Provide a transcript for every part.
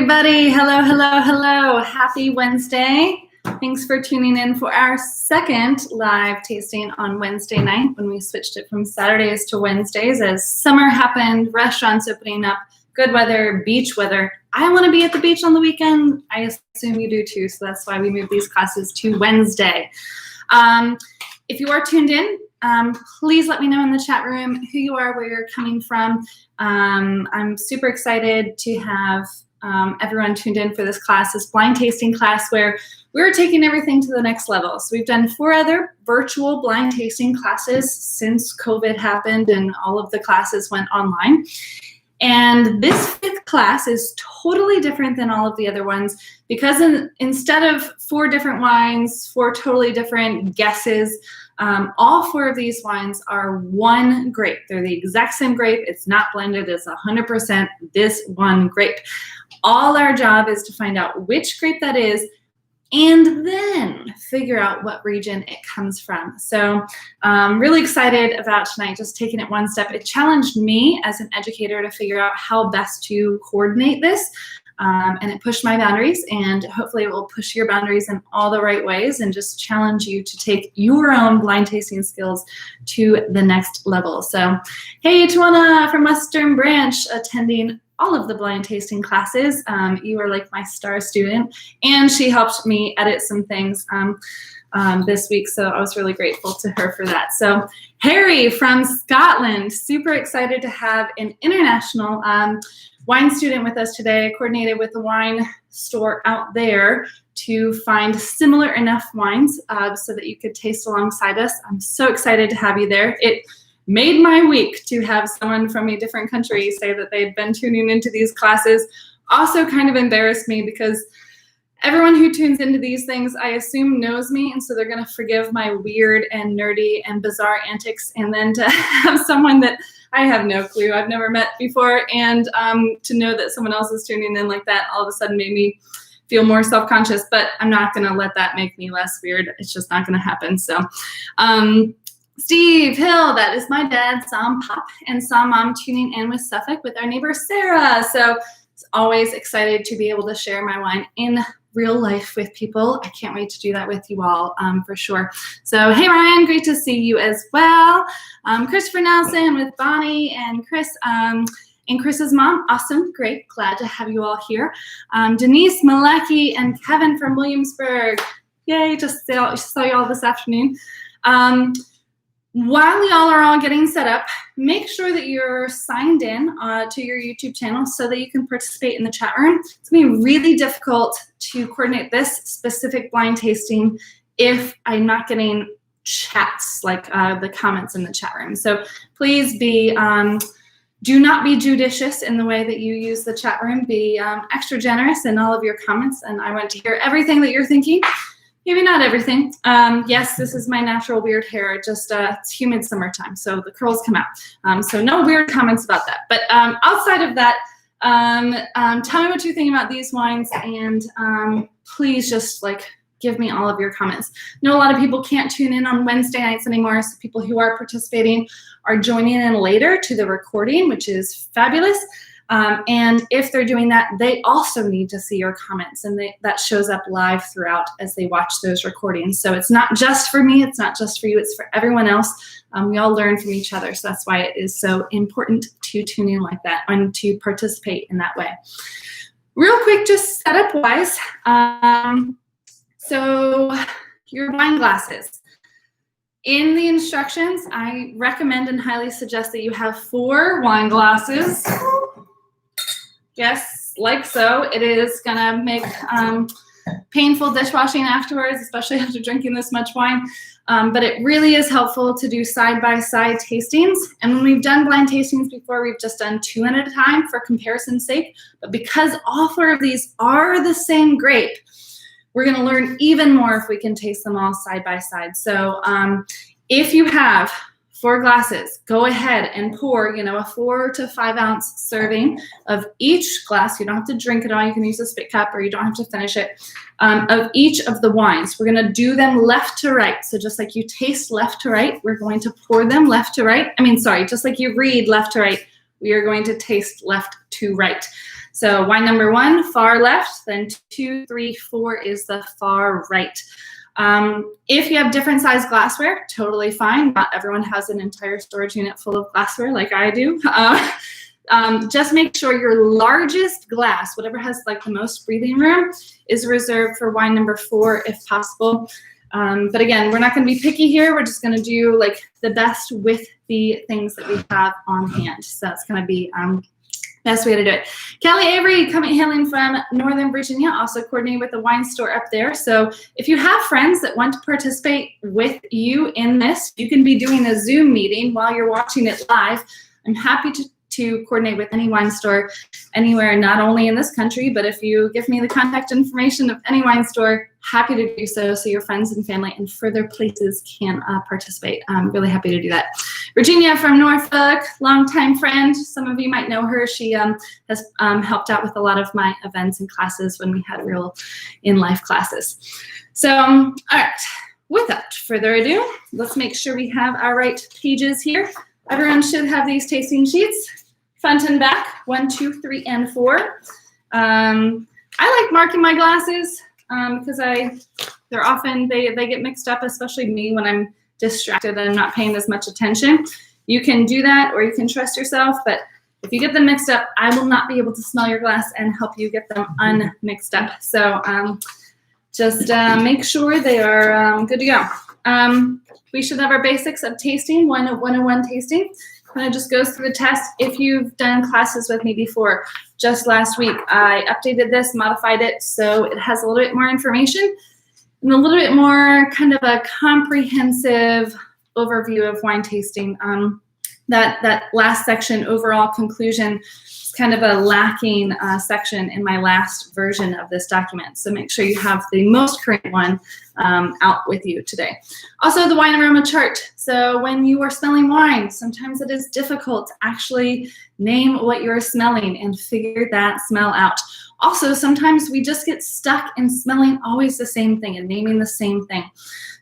everybody. Hello, hello, hello. Happy Wednesday. Thanks for tuning in for our second live tasting on Wednesday night when we switched it from Saturdays to Wednesdays as summer happened, restaurants opening up, good weather, beach weather. I want to be at the beach on the weekend. I assume you do too, so that's why we moved these classes to Wednesday. If you are tuned in, please let me know in the chat room who you are, where you're coming from. I'm super excited to have everyone tuned in for this class, this blind tasting class where we're taking everything to the next level. So we've done 4 other virtual blind tasting classes since COVID happened and all of the classes went online. And this 5th class is totally different than all of the other ones because instead of 4 different wines, 4 totally different guesses, all 4 of these wines are one grape. They're the exact same grape. It's not blended. It's 100% this one grape. All our job is to find out which grape that is and then figure out what region it comes from. So I'm really excited about tonight, just taking it one step. It challenged me as an educator to figure out how best to coordinate this. And it pushed my boundaries, and hopefully it will push your boundaries in all the right ways and just challenge you to take your own blind tasting skills to the next level. So, hey, Tawana from Western Branch attending all of the blind tasting classes. You are like my star student, and she helped me edit some things this week, so I was really grateful to her for that. So Harry from Scotland, super excited to have an international wine student with us today. I coordinated with a wine store out there to find similar enough wines so that you could taste alongside us. I'm so excited to have you there. It made my week to have someone from a different country say that they'd been tuning into these classes. Also kind of embarrassed me because everyone who tunes into these things, I assume, knows me, and so they're going to forgive my weird and nerdy and bizarre antics. And then to have someone that I have no clue, I've never met before, and to know that someone else is tuning in like that all of a sudden made me feel more self-conscious. But I'm not going to let that make me less weird. It's just not going to happen. So Steve Hill, that is my dad, Sam Pop, and Sam Mom tuning in with Suffolk with our neighbor Sarah. So it's always excited to be able to share my wine in real life with people. I can't wait to do that with you all for sure. So hey Ryan, great to see you as well. Christopher Nelson with Bonnie and Chris and Chris's mom. Awesome, great, glad to have you all here. Denise Malecki and Kevin from Williamsburg. Yay, just saw you all this afternoon. While y'all are all getting set up, make sure that you're signed in to your YouTube channel so that you can participate in the chat room. It's going to be really difficult to coordinate this specific blind tasting if I'm not getting chats like the comments in the chat room. So please do not be judicious in the way that you use the chat room. Be extra generous in all of your comments, and I want to hear everything that you're thinking. Maybe not everything. Yes, this is my natural weird hair. Just it's humid summertime, so the curls come out. So no weird comments about that. But outside of that, tell me what you think about these wines, and please just give me all of your comments. I know a lot of people can't tune in on Wednesday nights anymore, so people who are participating are joining in later to the recording, which is fabulous. And if they're doing that, they also need to see your comments, and that shows up live throughout as they watch those recordings. So it's not just for me, it's not just for you, it's for everyone else. We all learn from each other, so that's why it is so important to tune in like that and to participate in that way. Real quick, just setup-wise, so your wine glasses. In the instructions, I recommend and highly suggest that you have 4 wine glasses. Yes, like so. It is gonna make painful dishwashing afterwards, especially after drinking this much wine. But it really is helpful to do side-by-side tastings. And when we've done blind tastings before, we've just done 2 at a time for comparison's sake. But because all 4 of these are the same grape, we're gonna learn even more if we can taste them all side by side. So if you have 4 glasses, go ahead and pour, a 4 to 5 ounce serving of each glass. You don't have to drink it all. You can use a spit cup, or you don't have to finish it, of each of the wines. We're going to do them left to right. So just like you taste left to right, we're going to pour them left to right. Just like you read left to right, we are going to taste left to right. So wine number 1, far left, then 2, 3, 4 is the far right. If you have different size glassware, totally fine. Not everyone has an entire storage unit full of glassware like I do. Just make sure your largest glass, whatever has like the most breathing room, is reserved for wine number 4 if possible. But again, we're not going to be picky here. We're just going to do like the best with the things that we have on hand. So that's going to be best way to do it. Kelly Avery, hailing from Northern Virginia, also coordinating with the wine store up there. So if you have friends that want to participate with you in this, you can be doing a Zoom meeting while you're watching it live. I'm happy to coordinate with any wine store anywhere, not only in this country, but if you give me the contact information of any wine store, happy to do so your friends and family in further places can participate. I'm really happy to do that. Virginia from Norfolk, longtime friend. Some of you might know her. She has helped out with a lot of my events and classes when we had real in-life classes. So, all right, without further ado, let's make sure we have our right pages here. Everyone should have these tasting sheets. Front and back, 1, 2, 3, and 4. I like marking my glasses because they're often, they get mixed up, especially me when I'm distracted and I'm not paying as much attention. You can do that or you can trust yourself, but if you get them mixed up, I will not be able to smell your glass and help you get them unmixed up. So just make sure they are good to go. We should have our basics of tasting, 101 tasting. Kind of just goes through the test. If you've done classes with me before, just last week, I updated this, modified it, so it has a little bit more information and a little bit more kind of a comprehensive overview of wine tasting. That last section, overall conclusion, is kind of a lacking section in my last version of this document. So make sure you have the most current one out with you today. Also, the wine aroma chart. So when you are smelling wine, sometimes it is difficult to actually name what you're smelling and figure that smell out. Also, sometimes we just get stuck in smelling always the same thing and naming the same thing.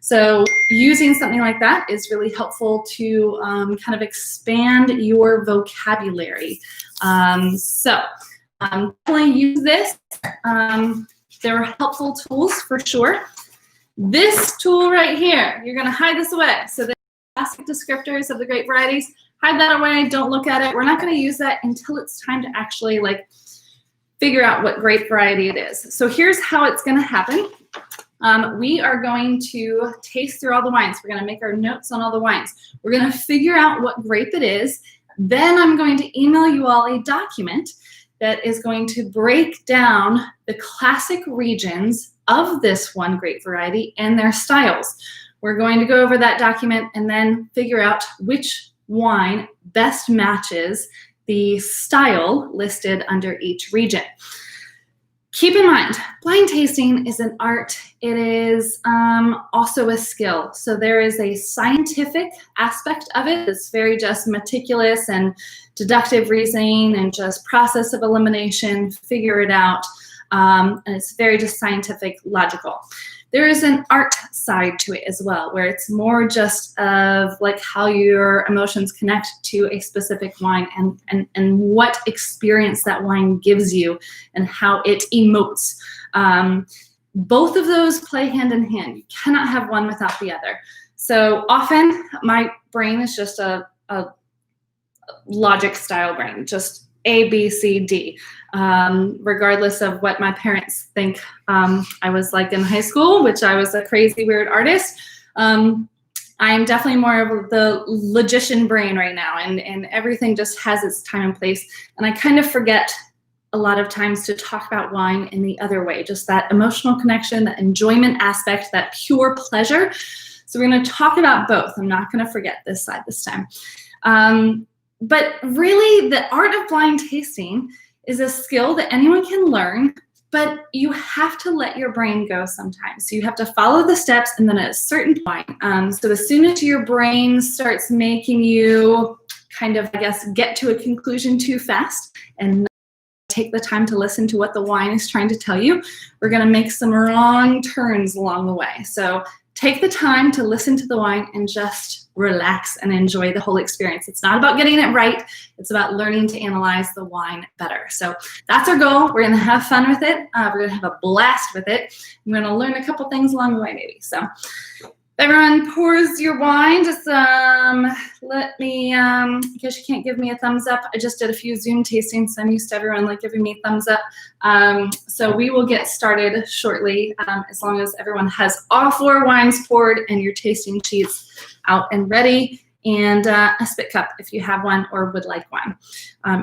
So using something like that is really helpful to kind of expand your vocabulary. So definitely use this. There are helpful tools for sure. This tool right here, you're going to hide this away. So the classic descriptors of the grape varieties, hide that away. Don't look at it. We're not going to use that until it's time to actually like figure out what grape variety it is. So here's how it's going to happen. We are going to taste through all the wines. We're going to make our notes on all the wines. We're going to figure out what grape it is. Then I'm going to email you all a document that is going to break down the classic regions of this one grape variety and their styles. We're going to go over that document and then figure out which wine best matches the style listed under each region. Keep in mind, blind tasting is an art. It is also a skill. So there is a scientific aspect of it. It's very just meticulous and deductive reasoning and just process of elimination, figure it out. And it's very just scientific, logical. There is an art side to it as well, where it's more just of like how your emotions connect to a specific wine and what experience that wine gives you and how it emotes. Both of those play hand in hand. You cannot have one without the other. So often my brain is just a logic style brain, just A, B, C, D, regardless of what my parents think I was like in high school, which I was a crazy, weird artist. I'm definitely more of the logician brain right now, and everything just has its time and place. And I kind of forget a lot of times to talk about wine in the other way, just that emotional connection, that enjoyment aspect, that pure pleasure. So we're going to talk about both. I'm not going to forget this side this time. But really, the art of blind tasting is a skill that anyone can learn, but you have to let your brain go sometimes. So you have to follow the steps, and then at a certain point, so as soon as your brain starts making you kind of, I guess, get to a conclusion too fast and not take the time to listen to what the wine is trying to tell you, we're going to make some wrong turns along the way. So take the time to listen to the wine and just relax and enjoy the whole experience. It's not about getting it right. It's about learning to analyze the wine better. So that's our goal. We're going to have fun with it. We're going to have a blast with it. We're going to learn a couple things along the way, maybe. So everyone pours your wine. Just let me, in case you can't give me a thumbs up, I just did a few Zoom tastings, so I'm used to everyone like giving me thumbs up. So we will get started shortly, as long as everyone has all 4 wines poured and your tasting sheets out and ready, and a spit cup if you have one or would like one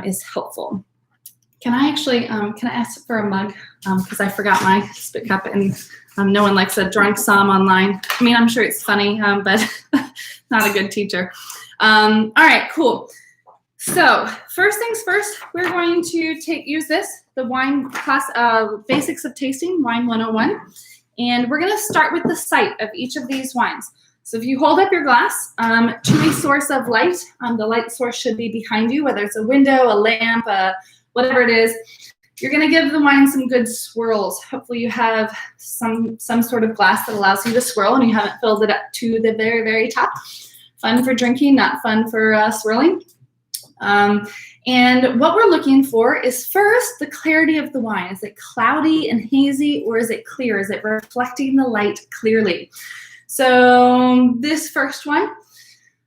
is helpful. Can I actually, can I ask for a mug? Because I forgot my spit cup, and no one likes a drunk somm online. I mean, I'm sure it's funny, but not a good teacher. All right, cool. So first things first, we're going to use this, the wine class, Basics of Tasting, Wine 101. And we're going to start with the site of each of these wines. So if you hold up your glass to a source of light, the light source should be behind you, whether it's a window, a lamp, whatever it is. You're going to give the wine some good swirls. Hopefully you have some sort of glass that allows you to swirl and you haven't filled it up to the very, very top. Fun for drinking, not fun for swirling. And what we're looking for is first the clarity of the wine. Is it cloudy and hazy, or is it clear? Is it reflecting the light clearly? So this first one,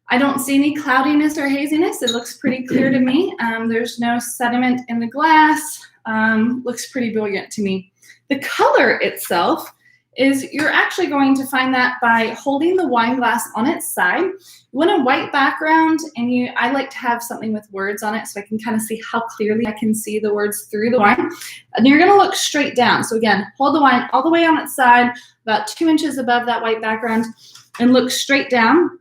I don't see any cloudiness or haziness. It looks pretty clear to me. There's no sediment in the glass. Looks pretty brilliant to me. The color itself is, you're actually going to find that by holding the wine glass on its side. You want a white background, and I like to have something with words on it so I can kind of see how clearly I can see the words through the wine. And you're going to look straight down. So again, hold the wine all the way on its side, about 2 inches above that white background, and look straight down.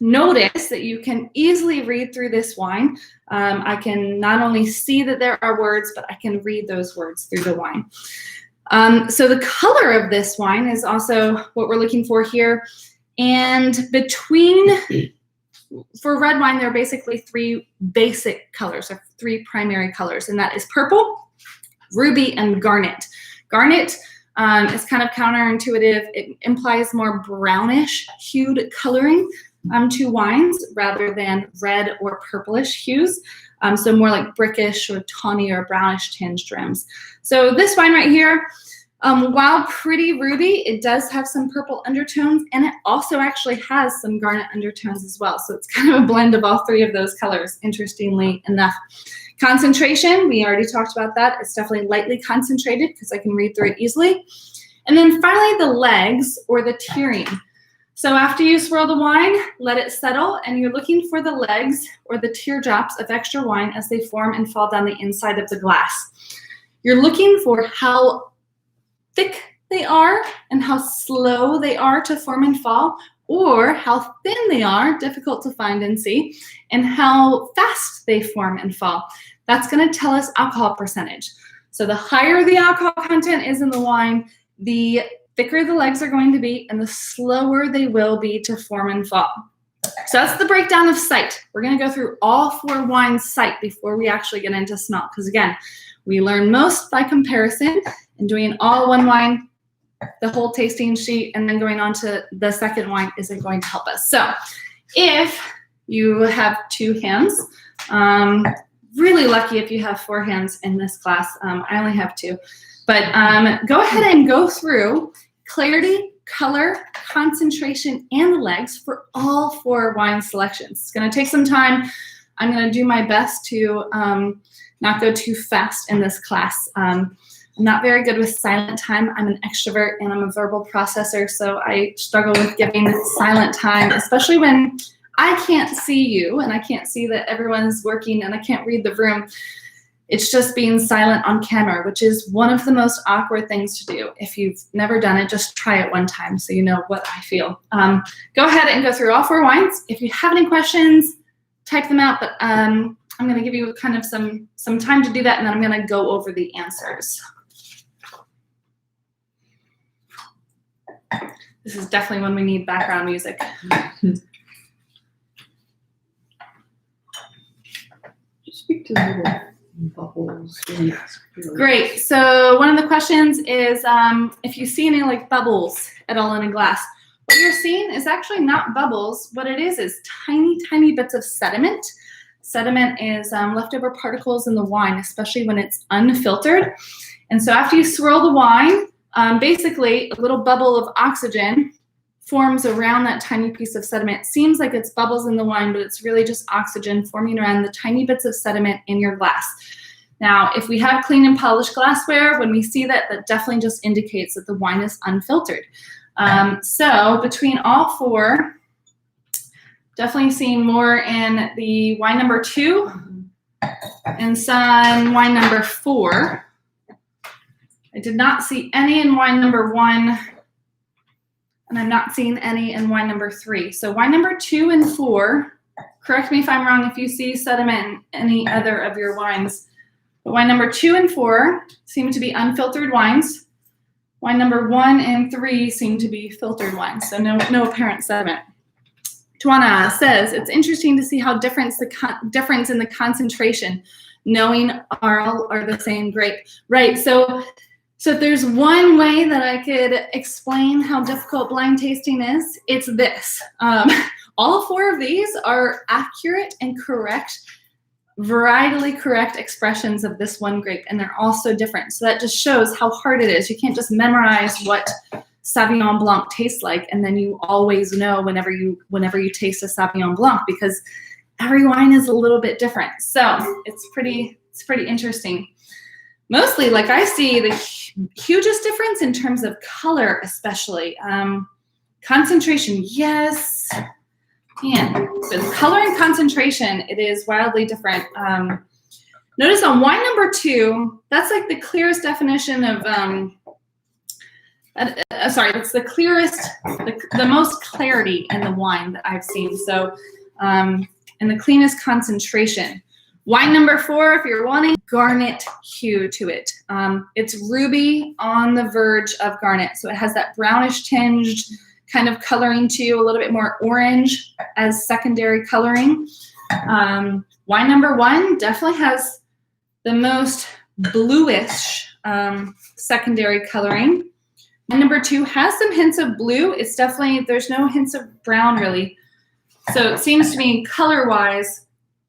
Notice that you can easily read through this wine. I can not only see that there are words, but I can read those words through the wine. So the color of this wine is also what we're looking for here. And for red wine, there are basically 3 basic colors, or 3 primary colors, and that is purple, ruby, and garnet. Garnet is kind of counterintuitive. It implies more brownish hued coloring to wines rather than red or purplish hues. So more like brickish or tawny or brownish tinged rims. So this wine right here, while pretty ruby, it does have some purple undertones, and it also actually has some garnet undertones as well. So it's kind of a blend of all 3 of those colors, interestingly enough. Concentration, we already talked about that. It's definitely lightly concentrated because I can read through it easily. And then finally, the legs, or the tearing. So after you swirl the wine, let it settle, and you're looking for the legs or the teardrops of extra wine as they form and fall down the inside of the glass. You're looking for how thick they are and how slow they are to form and fall, or how thin they are, difficult to find and see, and how fast they form and fall. That's going to tell us alcohol percentage. So the higher the alcohol content is in the wine, the thicker the legs are going to be, and the slower they will be to form and fall. So that's the breakdown of sight. We're going to go through all 4 wines' sight before we actually get into smell, because again, we learn most by comparison, and doing all one wine, the whole tasting sheet, and then going on to the second wine isn't going to help us. So if you have 2 hands, really lucky if you have 4 hands in this class. I only have 2. But go ahead and go through clarity, color, concentration, and the legs for all 4 wine selections. It's going to take some time. I'm going to do my best to not go too fast in this class. I'm not very good with silent time. I'm an extrovert and I'm a verbal processor, so I struggle with giving silent time, especially when I can't see you and I can't see that everyone's working and I can't read the room. It's just being silent on camera, which is one of the most awkward things to do. If you've never done it, just try it one time so you know what I feel. Go ahead and go through all 4 wines. If you have any questions, type them out, but I'm going to give you kind of some time to do that, and then I'm going to go over the answers. This is definitely when we need background music. Speak to the bubbles. Great. So one of the questions is if you see any like bubbles at all in a glass. what you're seeing is actually not bubbles. What it is tiny, tiny bits of sediment. Sediment is leftover particles in the wine, especially when it's unfiltered. And so after you swirl the wine, basically a little bubble of oxygen forms around that tiny piece of sediment. It seems like it's bubbles in the wine, but it's really just oxygen forming around the tiny bits of sediment in your glass. Now, if we have clean and polished glassware, when we see that, that definitely just indicates that the wine is unfiltered. So between all four, definitely seeing more in the wine number 2 and some wine number 4. I did not see any in wine number 1, and I'm not seeing any in wine number 3. So wine number 2 and 4, correct me if I'm wrong if you see sediment in any other of your wines. But wine number 2 and 4 seem to be unfiltered wines. Wine number 1 and 3 seem to be filtered wines, so no apparent sediment. Tuana says, it's interesting to see how difference in the concentration, knowing all are the same grape. Right, so if there's one way that I could explain how difficult blind tasting is, it's this. All 4 of these are accurate and correct, varietally correct expressions of this one grape, and they're all so different. So that just shows how hard it is. You can't just memorize what Sauvignon Blanc tastes like, and then you always know whenever you taste a Sauvignon Blanc, because every wine is a little bit different. So it's pretty interesting. Mostly, like, I see the hugest difference in terms of color, especially. Concentration, yes. Man, so color and concentration, it is wildly different. Notice on wine number 2, that's like the clearest definition of, it's the clearest, the most clarity in the wine that I've seen. So, and the cleanest concentration. Wine number 4, if you're wanting, garnet hue to it. It's ruby on the verge of garnet. So it has that brownish tinged kind of coloring to a little bit more orange as secondary coloring. Wine number 1 definitely has the most bluish secondary coloring. Wine number 2 has some hints of blue. It's definitely, there's no hints of brown really. So it seems to me color-wise,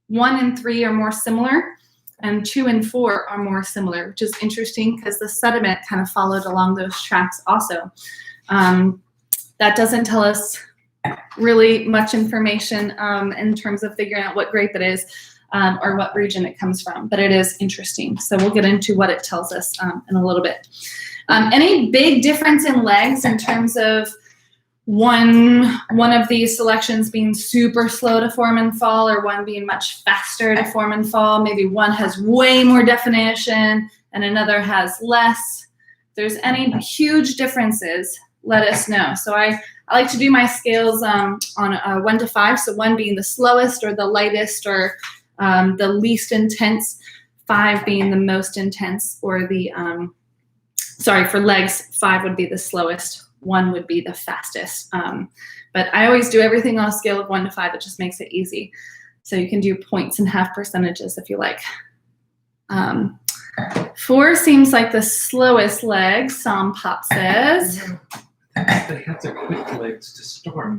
1 and 3 are more similar, and 2 and 4 are more similar, which is interesting because the sediment kind of followed along those tracks also. That doesn't tell us really much information in terms of figuring out what grape it is or what region it comes from, but it is interesting. So we'll get into what it tells us in a little bit. Any big difference in legs in terms of one of these selections being super slow to form and fall, or one being much faster to form and fall? Maybe one has way more definition and another has less. If there's any huge differences, let us know. So I like to do my scales on 1 to 5. So 1 being the slowest or the lightest or the least intense, 5 being the most intense, or the, for legs, 5 would be the slowest, 1 would be the fastest. But I always do everything on a scale of 1 to 5. It just makes it easy. So you can do points and half percentages if you like. 4 seems like the slowest leg, Som Pop says. They have their quick legs to start.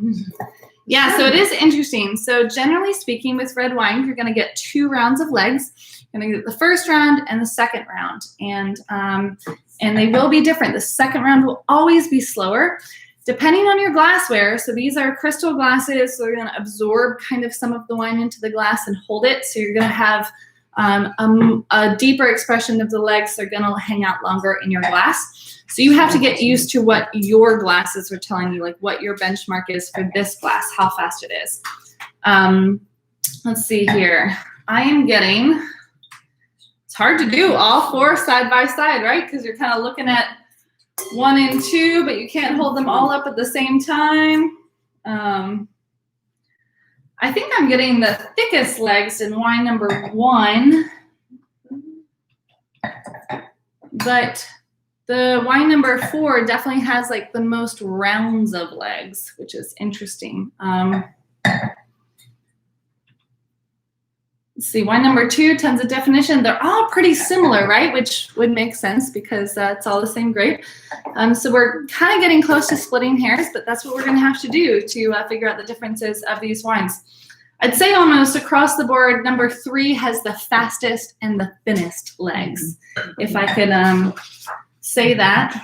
Yeah, so it is interesting. So generally speaking, with red wine, you're going to get 2 rounds of legs. You're going to get the first round and the second round, and they will be different. The second round will always be slower, depending on your glassware. So these are crystal glasses, so they're going to absorb kind of some of the wine into the glass and hold it. So you're going to have a deeper expression of the legs. They're going to hang out longer in your glass. So you have to get used to what your glasses are telling you, like what your benchmark is for this glass, how fast it is. Let's see here. I am getting, it's hard to do all 4 side by side, right? Because you're kind of looking at 1 and 2, but you can't hold them all up at the same time. I think I'm getting the thickest legs in wine number 1, but the wine number 4 definitely has like the most rounds of legs, which is interesting. Let's see, wine number 2, tons of definition. They're all pretty similar, right? Which would make sense because it's all the same grape. So we're kind of getting close to splitting hairs, but that's what we're going to have to do to figure out the differences of these wines. I'd say almost across the board, number 3 has the fastest and the thinnest legs. If I could say that.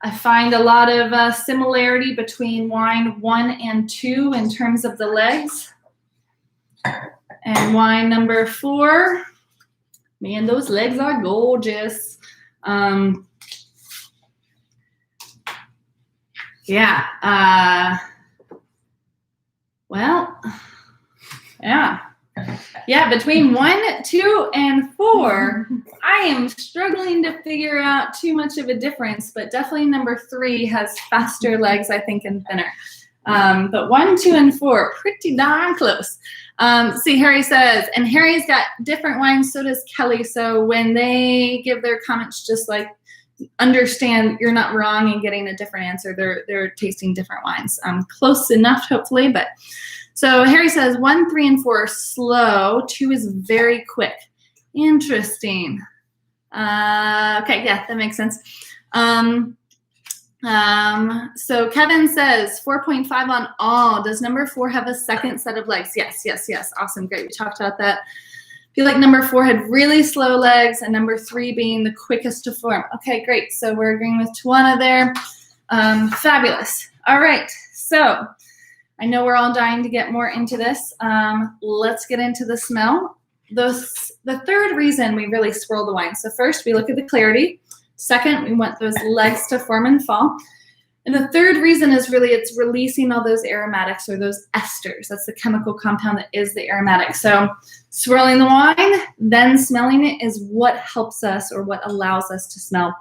I find a lot of similarity between wine 1 and 2 in terms of the legs. And wine number 4, man, those legs are gorgeous. Between 1, 2, and 4, I am struggling to figure out too much of a difference, but definitely number 3 has faster legs, I think, and thinner. But 1, 2, and 4, pretty darn close. See, Harry says, and Harry's got different wines, so does Kelly. So when they give their comments, just like understand you're not wrong in getting a different answer. They're tasting different wines. Close enough, hopefully, but so Harry says 1, 3, and 4 are slow. 2 is very quick. Interesting. Okay, yeah, that makes sense. So Kevin says 4.5 on all. Does number 4 have a second set of legs? Yes. Awesome, great. We talked about that. I feel like number 4 had really slow legs and number 3 being the quickest to form. Okay, great. So we're agreeing with Tawana there. Fabulous. All right, so I know we're all dying to get more into this. Let's get into the smell. The third reason we really swirl the wine. So first, we look at the clarity. Second, we want those legs to form and fall. And the third reason is really it's releasing all those aromatics or those esters. That's the chemical compound that is the aromatic. So swirling the wine, then smelling it is what helps us or what allows us to smell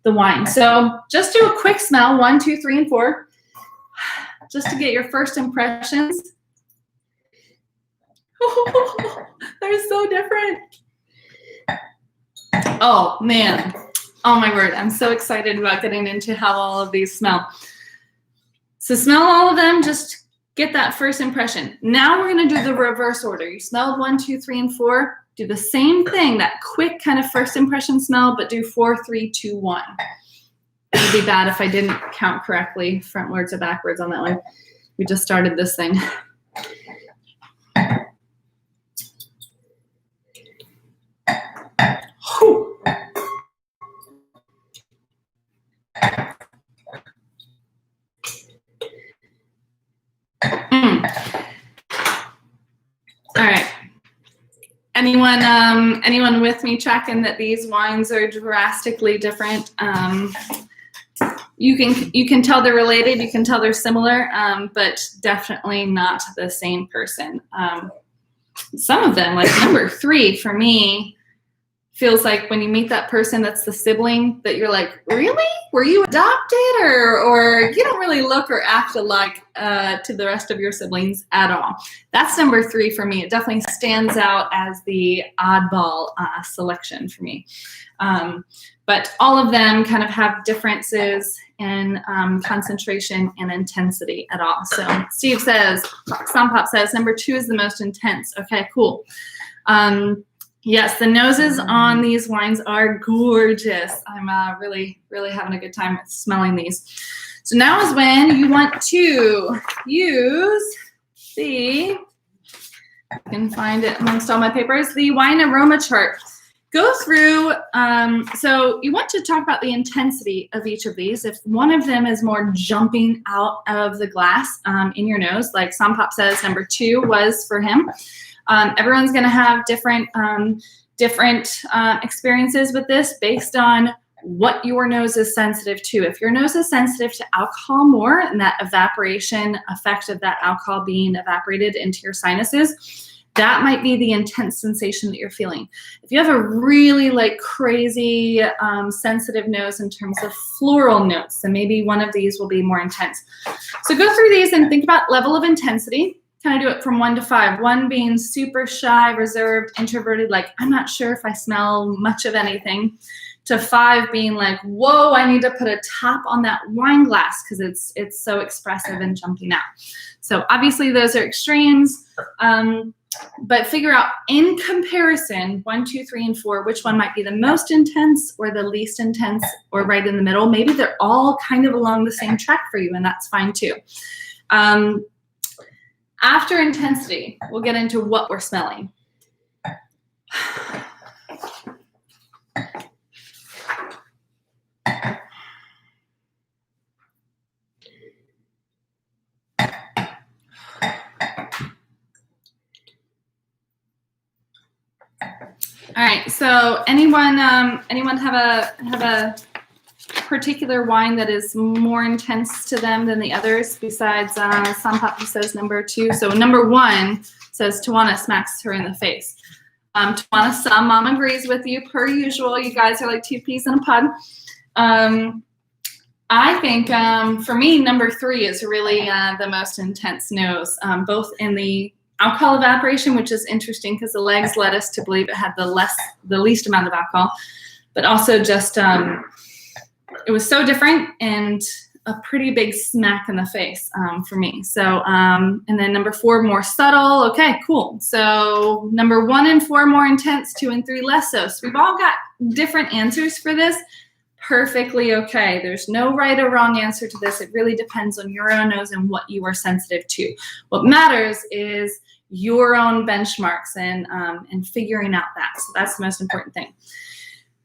the wine. So just do a quick smell, 1, 2, 3, and 4. Just to get your first impressions. They're so different. Oh, man. Oh, my word. I'm so excited about getting into how all of these smell. So smell all of them. Just get that first impression. Now we're going to do the reverse order. You smelled 1, 2, 3, and 4. Do the same thing, that quick kind of first impression smell, but do 4, 3, 2, 1. It would be bad if I didn't count correctly, frontwards or backwards on that one. We just started this thing. Whew. All right. Anyone with me tracking that these wines are drastically different? You can tell they're related, you can tell they're similar, but definitely not the same person. Some of them, like number 3 for me, feels like when you meet that person that's the sibling that you're like, really? Were you adopted? Or you don't really look or act alike to the rest of your siblings at all. That's number 3 for me. It definitely stands out as the oddball selection for me. But all of them kind of have differences in concentration and intensity at all. So Steve says, Sompop says, number 2 is the most intense. Okay, cool. Yes, the noses on these wines are gorgeous. I'm really having a good time smelling these. So now is when you want to use the, I can find it amongst all my papers, the wine aroma chart. Go through, so you want to talk about the intensity of each of these. If one of them is more jumping out of the glass in your nose, like Sompop says number 2 was for him. Everyone's going to have different experiences with this based on what your nose is sensitive to. If your nose is sensitive to alcohol more and that evaporation effect of that alcohol being evaporated into your sinuses, that might be the intense sensation that you're feeling. If you have a really like crazy sensitive nose in terms of floral notes, then maybe one of these will be more intense. So go through these and think about level of intensity. kind of do it from 1 to 5. 1 being super shy, reserved, introverted, like I'm not sure if I smell much of anything, to 5 being like, whoa, I need to put a top on that wine glass because it's so expressive and jumping out. So obviously those are extremes, but figure out in comparison, 1, 2, 3, and 4, which one might be the most intense or the least intense or right in the middle. Maybe they're all kind of along the same track for you, and that's fine too. After intensity, we'll get into what we're smelling. All right, so anyone have a particular wine that is more intense to them than the others besides San Papi says number 2. So number 1 says Tawana smacks her in the face. Tawana, some mom agrees with you per usual. You guys are like 2 peas in a pod. I think for me, number 3 is really the most intense nose, both in the alcohol evaporation, which is interesting because the legs led us to believe it had the least amount of alcohol, but also just it was so different and a pretty big smack in the face for me. So and then number 4 more subtle. Okay, cool. So number 1 and 4 more intense, 2 and 3 less so. So we've all got different answers for this. Perfectly okay. There's no right or wrong answer to this. It really depends on your own nose and what you are sensitive to. What matters is your own benchmarks and figuring out that. So that's the most important thing.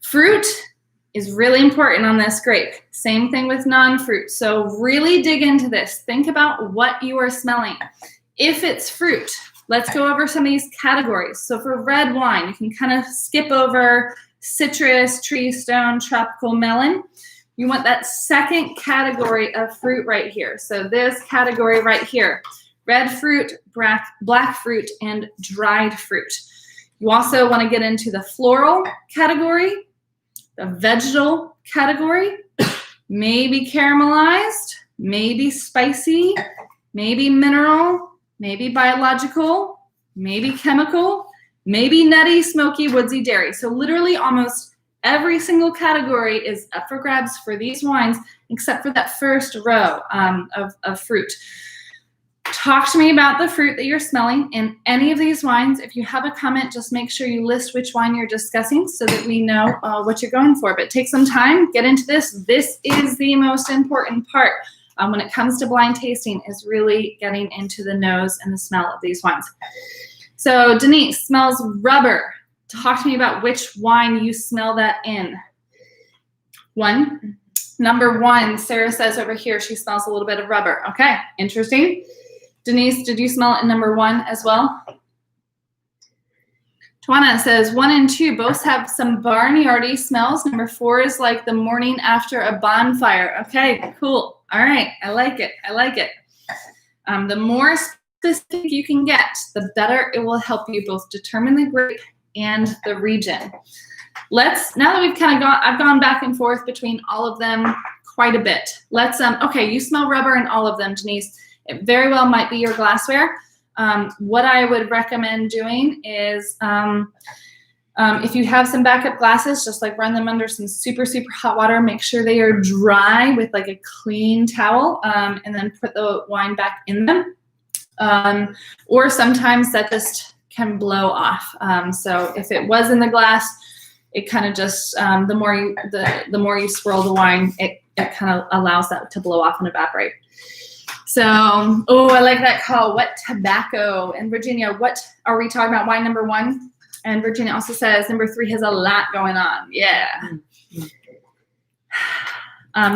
Fruit is really important on this grape. Same thing with non-fruit. So really dig into this. Think about what you are smelling. If it's fruit, let's go over some of these categories. So for red wine, you can kind of skip over citrus, tree stone, tropical melon. You want that second category of fruit right here. So this category right here, red fruit, black fruit, and dried fruit. You also want to get into the floral category, the vegetal category, maybe caramelized, maybe spicy, maybe mineral, maybe biological, maybe chemical, maybe nutty, smoky, woodsy, dairy. So literally almost every single category is up for grabs for these wines, except for that first row of fruit. Talk to me about the fruit that you're smelling in any of these wines. If you have a comment, just make sure you list which wine you're discussing so that we know what you're going for. But take some time, get into this. This is the most important part when it comes to blind tasting, is really getting into the nose and the smell of these wines. So Denise smells rubber. Talk to me about which wine you smell that in. 1. Number 1, Sarah says over here she smells a little bit of rubber. Okay, interesting. Denise, did you smell it in number 1 as well? Tawana says 1 and 2 both have some barnyardy smells. Number 4 is like the morning after a bonfire. Okay, cool. All right, I like it. I like it. The more specific you can get, the better it will help you both determine the grape and the region. Now that we've kind of I've gone back and forth between all of them quite a bit. Okay, you smell rubber in all of them, Denise. It very well might be your glassware. What I would recommend doing is if you have some backup glasses, just like run them under some super, super hot water. Make sure they are dry with like a clean towel and then put the wine back in them. Or sometimes that just can blow off. So if it was in the glass, it kind of just, the more you swirl the wine, it kind of allows that to blow off and evaporate. So, I like that call. What tobacco? And Virginia, what are we talking about? Wine number 1? And Virginia also says number 3 has a lot going on. Yeah.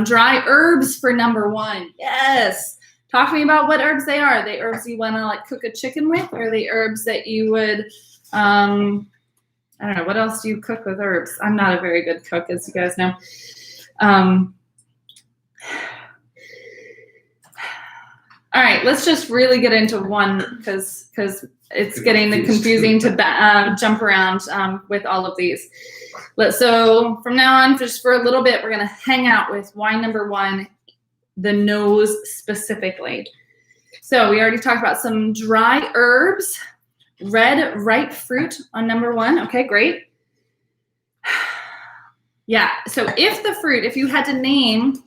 Dry herbs for number 1. Yes. Talk to me about what herbs they are. Are they herbs you want to like cook a chicken with? Or are they herbs that you would, I don't know, what else do you cook with herbs? I'm not a very good cook, as you guys know. All right, let's just really get into one because it's getting confusing to jump around with all of these. So from now on, just for a little bit, we're going to hang out with wine number 1, the nose specifically. So we already talked about some dry herbs, red ripe fruit on number 1. Okay, great. Yeah, so if you had to name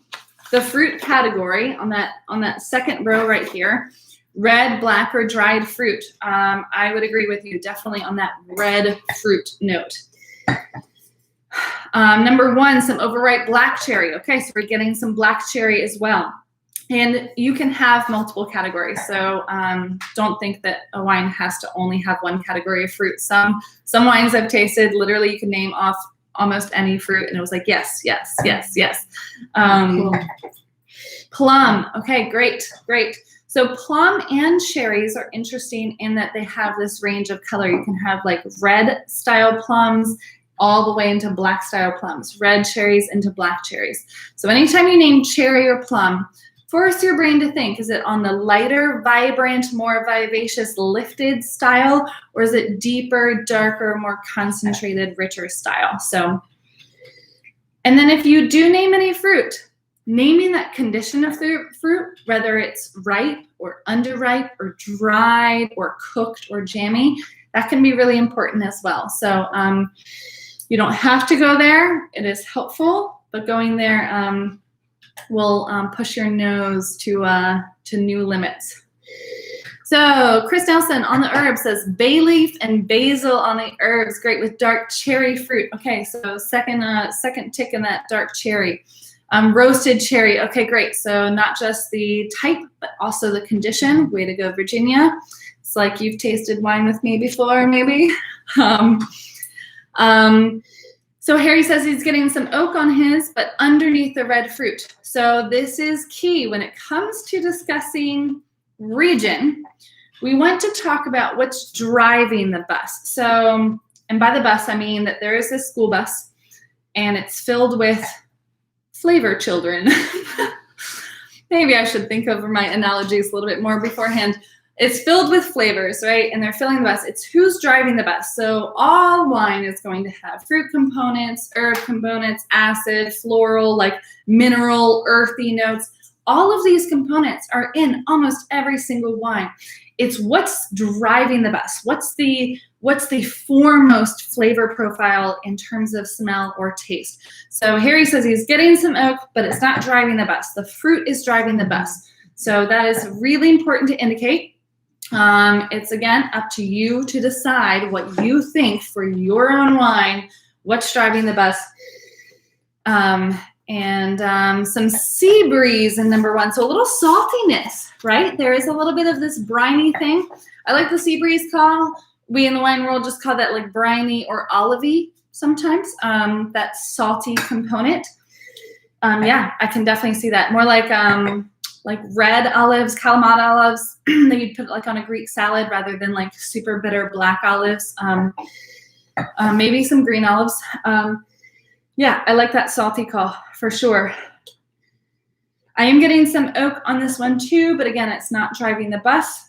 the fruit category on that second row right here, red, black, or dried fruit, I would agree with you definitely on that red fruit note. Number 1, some overripe black cherry. Okay, so we're getting some black cherry as well. And you can have multiple categories. So don't think that a wine has to only have one category of fruit. Some wines I've tasted, literally you can name off almost any fruit, and it was like, yes, yes, yes, yes. Plum. Okay, great. So plum and cherries are interesting in that they have this range of color. You can have like red style plums all the way into black style plums, red cherries into black cherries. So anytime you name cherry or plum, force your brain to think, is it on the lighter, vibrant, more vivacious, lifted style, or is it deeper, darker, more concentrated, richer style? So, and then if you do name any fruit, naming that condition of the fruit, whether it's ripe or underripe or dried or cooked or jammy, that can be really important as well. So you don't have to go there. It is helpful, but going there will push your nose to new limits. So Chris Nelson on the herbs says bay leaf and basil on the herbs, great with dark cherry fruit. Okay, so second tick in that dark cherry. Roasted cherry. Okay, great. So not just the type, but also the condition. Way to go, Virginia. It's like you've tasted wine with me before, maybe. So Harry says he's getting some oak on his, but underneath the red fruit. So this is key when it comes to discussing region. We want to talk about what's driving the bus. So, and by the bus, I mean that there is this school bus and it's filled with flavor children. Maybe I should think over my analogies a little bit more beforehand. It's filled with flavors, right? And they're filling the bus. It's who's driving the bus. So all wine is going to have fruit components, herb components, acid, floral, like mineral, earthy notes. All of these components are in almost every single wine. It's what's driving the bus. What's the foremost flavor profile in terms of smell or taste? So Harry says he's getting some oak, but it's not driving the bus. The fruit is driving the bus. So that is really important to indicate. It's again up to you to decide what you think for your own wine, what's driving the bus. Some sea breeze in number 1. So a little saltiness, right? There is a little bit of this briny thing. I like the sea breeze call. We in the wine world just call that like briny or olivey sometimes, that salty component. Yeah, I can definitely see that. More like red olives, Kalamata olives that you'd put like on a Greek salad rather than like super bitter black olives. Maybe some green olives. Yeah, I like that salty call for sure. I am getting some oak on this one too, but again, it's not driving the bus.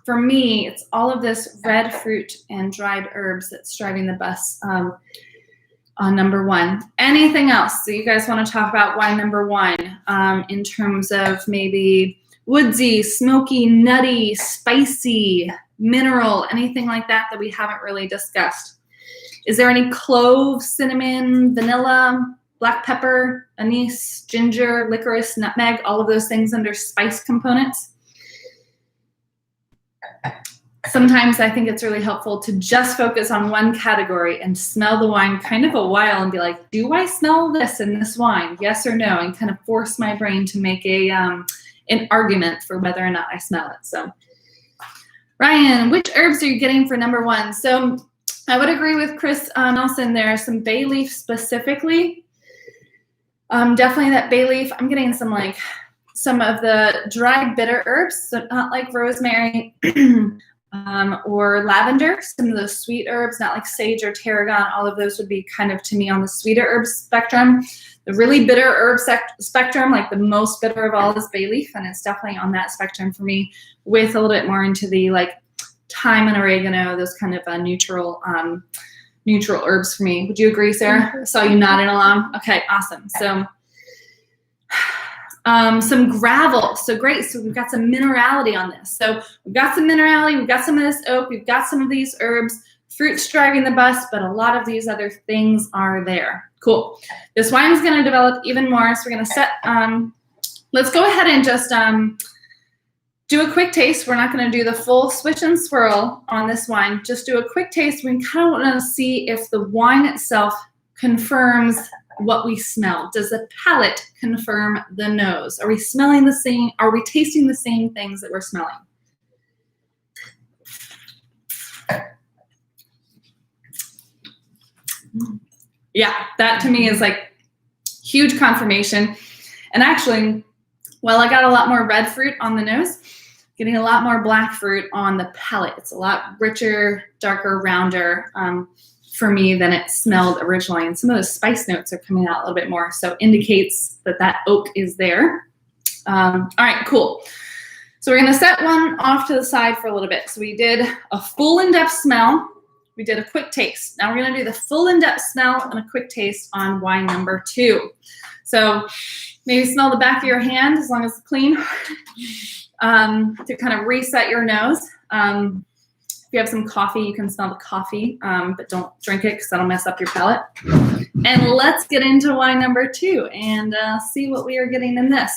For me, it's all of this red fruit and dried herbs that's driving the bus on number 1. Anything else? So you guys want to talk about wine number 1 in terms of maybe woodsy, smoky, nutty, spicy, mineral, anything like that that we haven't really discussed? Is there any clove, cinnamon, vanilla, black pepper, anise, ginger, licorice, nutmeg, all of those things under spice components? Sometimes I think it's really helpful to just focus on one category and smell the wine kind of a while and be like, do I smell this in this wine? Yes or no? And kind of force my brain to make an argument for whether or not I smell it. So Ryan, which herbs are you getting for number 1? So I would agree with Chris Nelson there. Some bay leaf specifically. Definitely that bay leaf. I'm getting some of the dried bitter herbs, so not like rosemary or lavender. Some of those sweet herbs, not like sage or tarragon. All of those would be kind of, to me, on the sweeter herbs spectrum. The really bitter herb spectrum, like the most bitter of all, is bay leaf, and it's definitely on that spectrum for me, with a little bit more into the like thyme and oregano, those kind of neutral herbs for me. Would you agree, Sarah? I saw you nodding along. Okay, awesome. So Some gravel. So great. So we've got some minerality on this. So we've got some minerality. We've got some of this oak. We've got some of these herbs. Fruit's driving the bus, but a lot of these other things are there. Cool. This wine is going to develop even more. So we're going to set, let's go ahead and just do a quick taste. We're not going to do the full swish and swirl on this wine. Just do a quick taste. We kind of want to see if the wine itself confirms what we smell. Does the palate confirm the nose? Are we smelling the same? Are we tasting the same things that we're smelling? Yeah, that to me is like huge confirmation. And actually, well, I got a lot more red fruit on the nose, getting a lot more black fruit on the palate. It's a lot richer, darker, rounder for me than it smelled originally. And some of those spice notes are coming out a little bit more. So indicates that that oak is there. All right, cool. So we're gonna set one off to the side for a little bit. So we did a full in-depth smell. We did a quick taste. Now we're gonna do the full in-depth smell and a quick taste on wine number 2. So maybe smell the back of your hand as long as it's clean to kind of reset your nose. If you have some coffee, you can smell the coffee, but don't drink it because that'll mess up your palate. And let's get into wine number 2 and see what we are getting in this.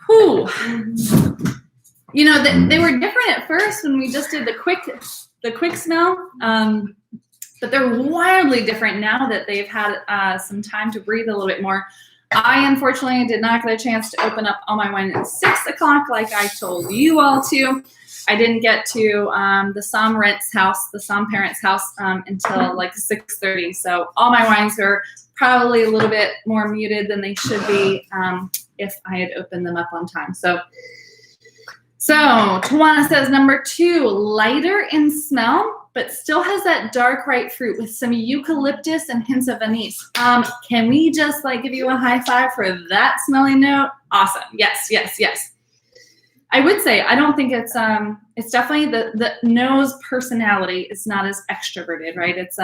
Whew. You know, they were different at first when we just did the quick smell, but they're wildly different now that they've had some time to breathe a little bit more. I, unfortunately, did not get a chance to open up all my wine at 6 o'clock like I told you all to. I didn't get to the Somm parents' house until like 6:30. So all my wines are probably a little bit more muted than they should be if I had opened them up on time. So Tawana says number 2, lighter in smell, but still has that dark ripe fruit with some eucalyptus and hints of anise. Can we just like give you a high five for that smelling note? Awesome. Yes, yes, yes. I would say I don't think it's definitely the nose personality is not as extroverted, right? It's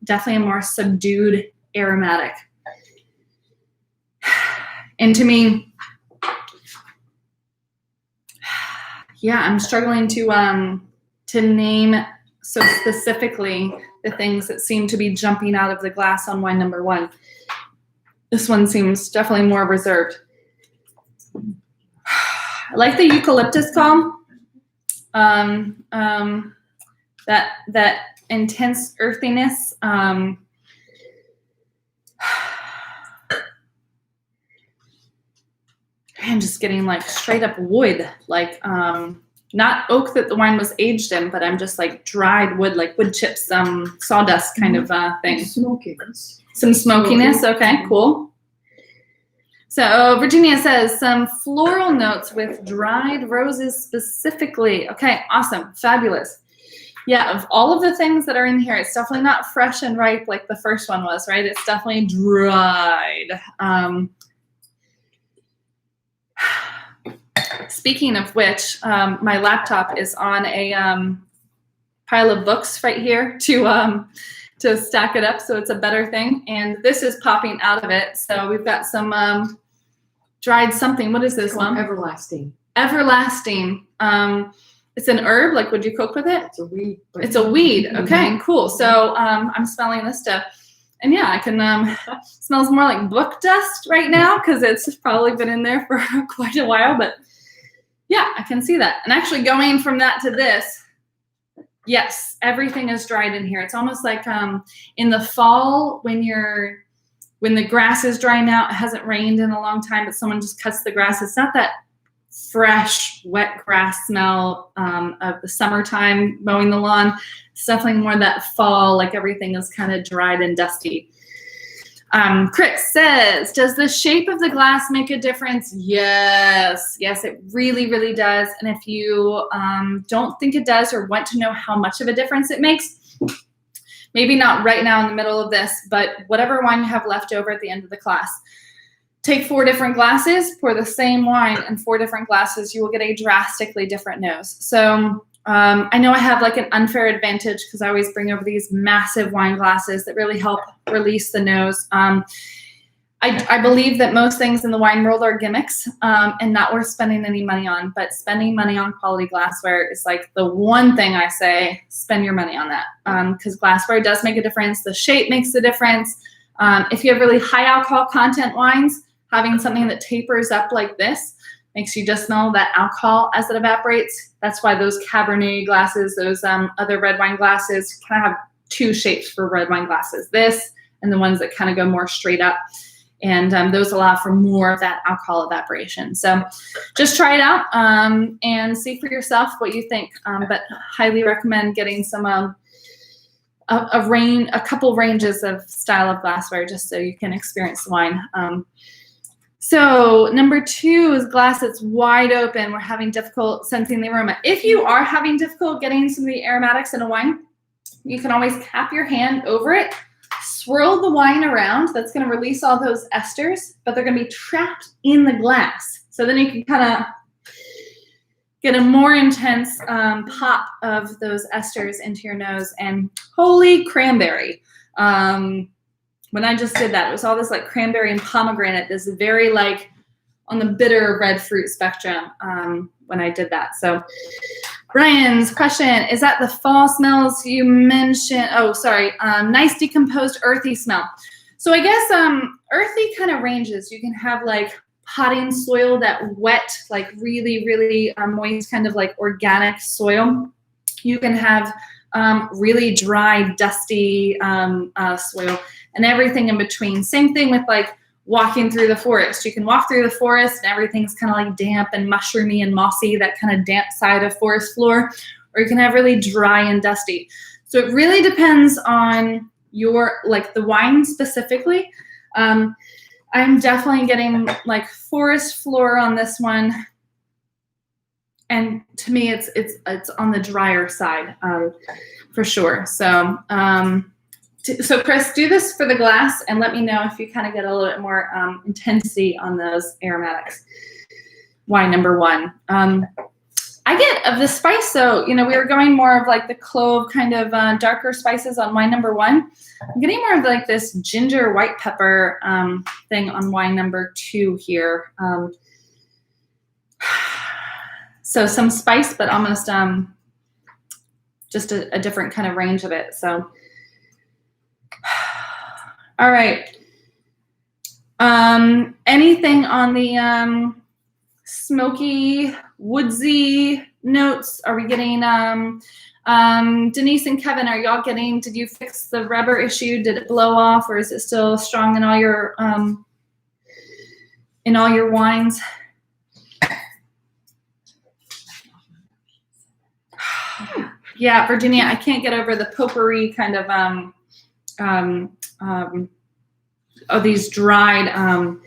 definitely a more subdued aromatic. And to me, yeah, I'm struggling to name so specifically the things that seem to be jumping out of the glass on wine number 1. This one seems definitely more reserved. I like the eucalyptus call. That intense earthiness. I'm just getting like straight up wood, like not oak that the wine was aged in, but I'm just like dried wood, like wood chips, sawdust kind of thing. Smokiness. Some smokiness. Okay, cool. So Virginia says some floral notes with dried roses specifically. Okay, awesome, fabulous. Yeah, of all of the things that are in here, it's definitely not fresh and ripe like the first one was, right? It's definitely dried. Speaking of which, my laptop is on a pile of books right here to stack it up so it's a better thing. And this is popping out of it. So we've got some dried something. What is this one? Everlasting. Everlasting. It's an herb. Like, would you cook with it? It's a weed. It's a weed. Okay, cool. So I'm smelling this stuff. And yeah, I can, smells more like book dust right now because it's probably been in there for quite a while. But yeah, I can see that. And actually going from that to this, yes, everything is dried in here. It's almost like in the fall when the grass is drying out, it hasn't rained in a long time, but someone just cuts the grass. It's not that fresh, wet grass smell of the summertime mowing the lawn. It's definitely more that fall, like everything is kind of dried and dusty. Chris says, does the shape of the glass make a difference? Yes, it really, really does. And if you don't think it does or want to know how much of a difference it makes, maybe not right now in the middle of this, but whatever wine you have left over at the end of the class, take 4 different glasses, pour the same wine in 4 different glasses, you will get a drastically different nose. So I know I have like an unfair advantage because I always bring over these massive wine glasses that really help release the nose. I I believe that most things in the wine world are gimmicks and not worth spending any money on, but spending money on quality glassware is like the one thing I say, spend your money on that, because glassware does make a difference. The shape makes a difference. If you have really high alcohol content wines, having something that tapers up like this makes you just smell that alcohol as it evaporates. That's why those Cabernet glasses, those other red wine glasses, kind of have two shapes for red wine glasses. This and the ones that kind of go more straight up. And those allow for more of that alcohol evaporation. So just try it out and see for yourself what you think. But highly recommend getting some a couple ranges of style of glassware just so you can experience the wine. So number 2 is glass that's wide open. We're having difficult sensing the aroma. If you are having difficult getting some of the aromatics in a wine, you can always cap your hand over it, swirl the wine around. That's going to release all those esters, but they're going to be trapped in the glass. So then you can kind of get a more intense pop of those esters into your nose. And holy cranberry. When I just did that, it was all this like cranberry and pomegranate, this very like on the bitter red fruit spectrum when I did that. So Brian's question, is that the fall smells you mentioned? Oh, sorry. Nice decomposed earthy smell. So I guess earthy kind of ranges. You can have like potting soil, that wet, like really, really moist kind of like organic soil. You can have really dry, dusty soil and everything in between. Same thing with like walking through the forest. You can walk through the forest and everything's kind of like damp and mushroomy and mossy, that kind of damp side of forest floor, or you can have really dry and dusty. So it really depends on your, like the wine specifically. I'm definitely getting like forest floor on this one. And to me, it's on the drier side for sure. So, so Chris, do this for the glass and let me know if you kind of get a little bit more intensity on those aromatics. Wine number 1. I get of the spice, so, you know, we were going more of like the clove kind of darker spices on wine number 1. I'm getting more of like this ginger white pepper thing on wine number 2 here. So some spice, but almost just a different kind of range of it. So, all right. Anything on the smoky, woodsy notes? Are we getting, Denise and Kevin, are y'all getting, did you fix the rubber issue? Did it blow off, or is it still strong in all your wines? Yeah, Virginia, I can't get over the potpourri kind of these dried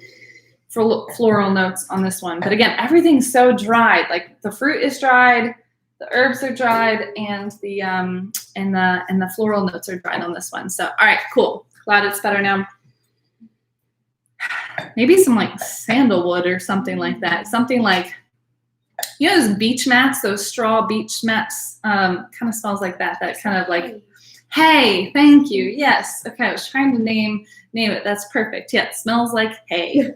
floral notes on this one. But again, everything's so dried. Like the fruit is dried, the herbs are dried, and the floral notes are dried on this one. So all right, cool. Glad it's better now. Maybe some like sandalwood or something like that. Something like, you know, those beach mats, those straw beach mats, kind of smells like that. That kind of like, hay, thank you. Yes. Okay, I was trying to name it. That's perfect. Yeah, it smells like hay.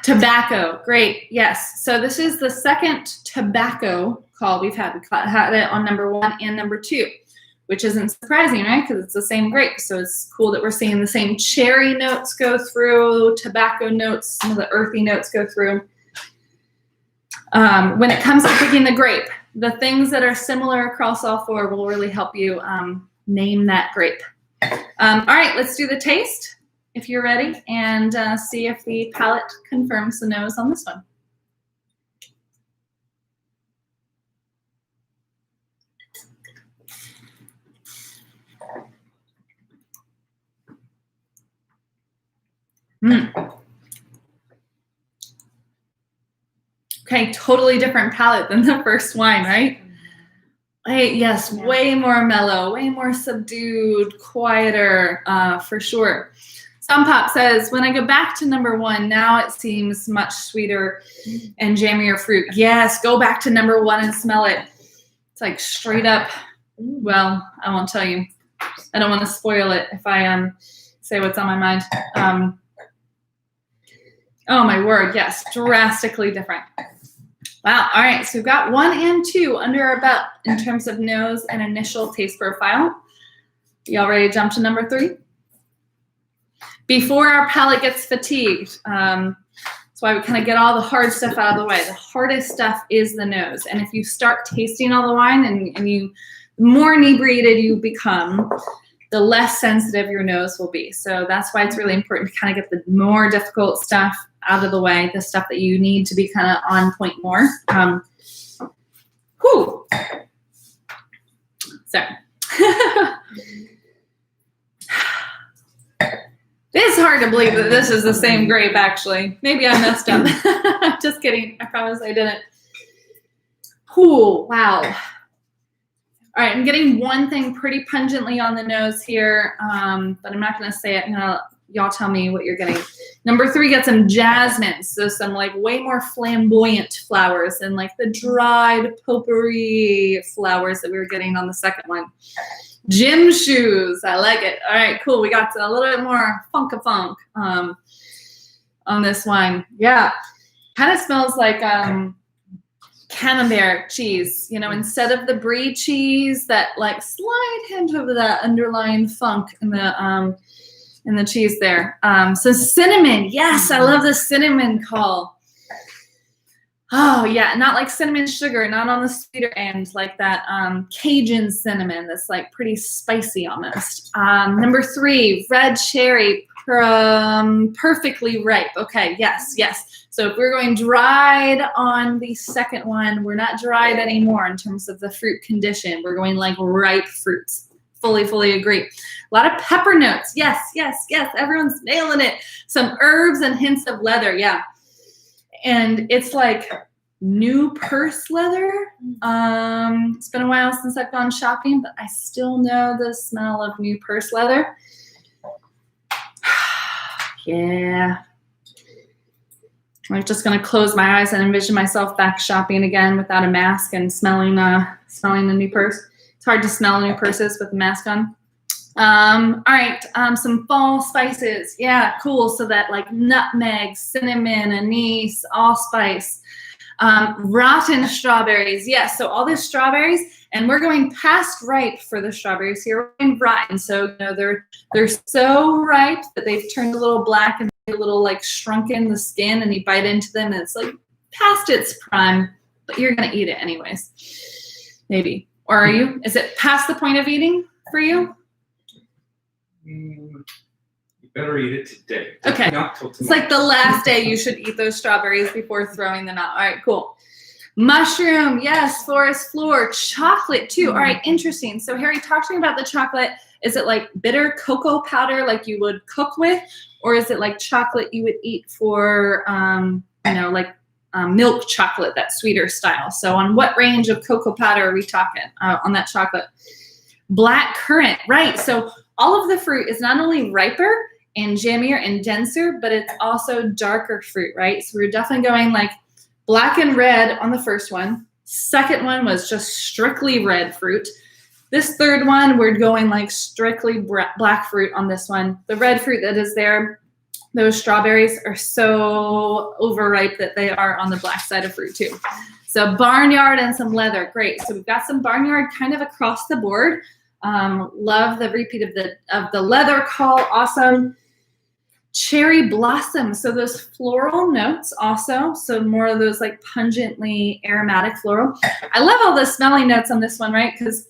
Tobacco, great. Yes. So this is the second tobacco call we've had. We had it on number 1 and number 2, which isn't surprising, right? Because it's the same grape. So it's cool that we're seeing the same cherry notes go through, tobacco notes, some of the earthy notes go through. When it comes to picking the grape, the things that are similar across all 4 will really help you name that grape. All right, let's do the taste if you're ready and see if the palate confirms the nose on this one. Okay, totally different palate than the first wine, right? Hey, yes, way more mellow, way more subdued, quieter, for sure. Some Pop says, when I go back to number 1, now it seems much sweeter and jammier fruit. Yes, go back to number 1 and smell it. It's like straight up, well, I won't tell you. I don't want to spoil it if I say what's on my mind. Oh my word, yes, drastically different. Wow, all right, so we've got 1 and 2 under our belt in terms of nose and initial taste profile. Y'all ready to jump to number 3? Before our palate gets fatigued, that's why we kind of get all the hard stuff out of the way. The hardest stuff is the nose, and if you start tasting all the wine and the more inebriated you become, the less sensitive your nose will be. So that's why it's really important to kind of get the more difficult stuff out of the way, the stuff that you need to be kind of on point more. Whew. So. It's hard to believe that this is the same grape, actually. Maybe I messed up. Just kidding. I promise I didn't. Ooh, wow. All right, I'm getting one thing pretty pungently on the nose here, but I'm not going to say it. Y'all tell me what you're getting. Number 3, got some jasmine, so some like way more flamboyant flowers than like the dried potpourri flowers that we were getting on the second one. Gym shoes, I like it. All right, cool. We got a little bit more funk on this wine. Yeah, kind of smells like Camembert cheese. You know, instead of the brie cheese, that like slight hint of that underlying funk in the cheese there. So cinnamon, yes, I love the cinnamon call. Oh yeah, not like cinnamon sugar, not on the sweeter end, like that Cajun cinnamon that's like pretty spicy almost. Number 3, red cherry, perfectly ripe. Okay, yes. So if we're going dried on the second one, we're not dried anymore in terms of the fruit condition. We're going like ripe fruits. Fully agree. A lot of pepper notes. Yes. Everyone's nailing it. Some herbs and hints of leather. Yeah. And it's like new purse leather. It's been a while since I've gone shopping, but I still know the smell of new purse leather. Yeah. I'm just going to close my eyes and envision myself back shopping again without a mask and smelling a new purse. It's hard to smell new purses with a mask on. All right, some fall spices. Yeah, cool. So that like nutmeg, cinnamon, anise, allspice, rotten strawberries. Yes, so all these strawberries, and we're going past ripe for the strawberries here. We're going rotten. So you know they're so ripe that they've turned a little black and a little like shrunken the skin, and you bite into them and it's like past its prime, but you're gonna eat it anyways. Maybe. Or are you? Is it past the point of eating for you? You better eat it today. Okay. Not till tomorrow. It's like the last day you should eat those strawberries before throwing them out. All right, cool. Mushroom, yes, forest floor, chocolate too. All right, interesting. So Harry, talk to me about the chocolate. Is it like bitter cocoa powder like you would cook with? Or is it like chocolate you would eat for, milk chocolate, that sweeter style? So on what range of cocoa powder are we talking on that chocolate? Black currant, right. So all of the fruit is not only riper and jammier and denser, but it's also darker fruit, right? So we're definitely going like black and red on the first one. Second one was just strictly red fruit. This third one, we're going like strictly black fruit on this one. The red fruit that is there, those strawberries are so overripe that they are on the black side of fruit too. So barnyard and some leather, great. So we've got some barnyard kind of across the board. Love the repeat of the leather call, awesome. Cherry blossom, so those floral notes also, so more of those like pungently aromatic floral. I love all the smelling notes on this one, right? Because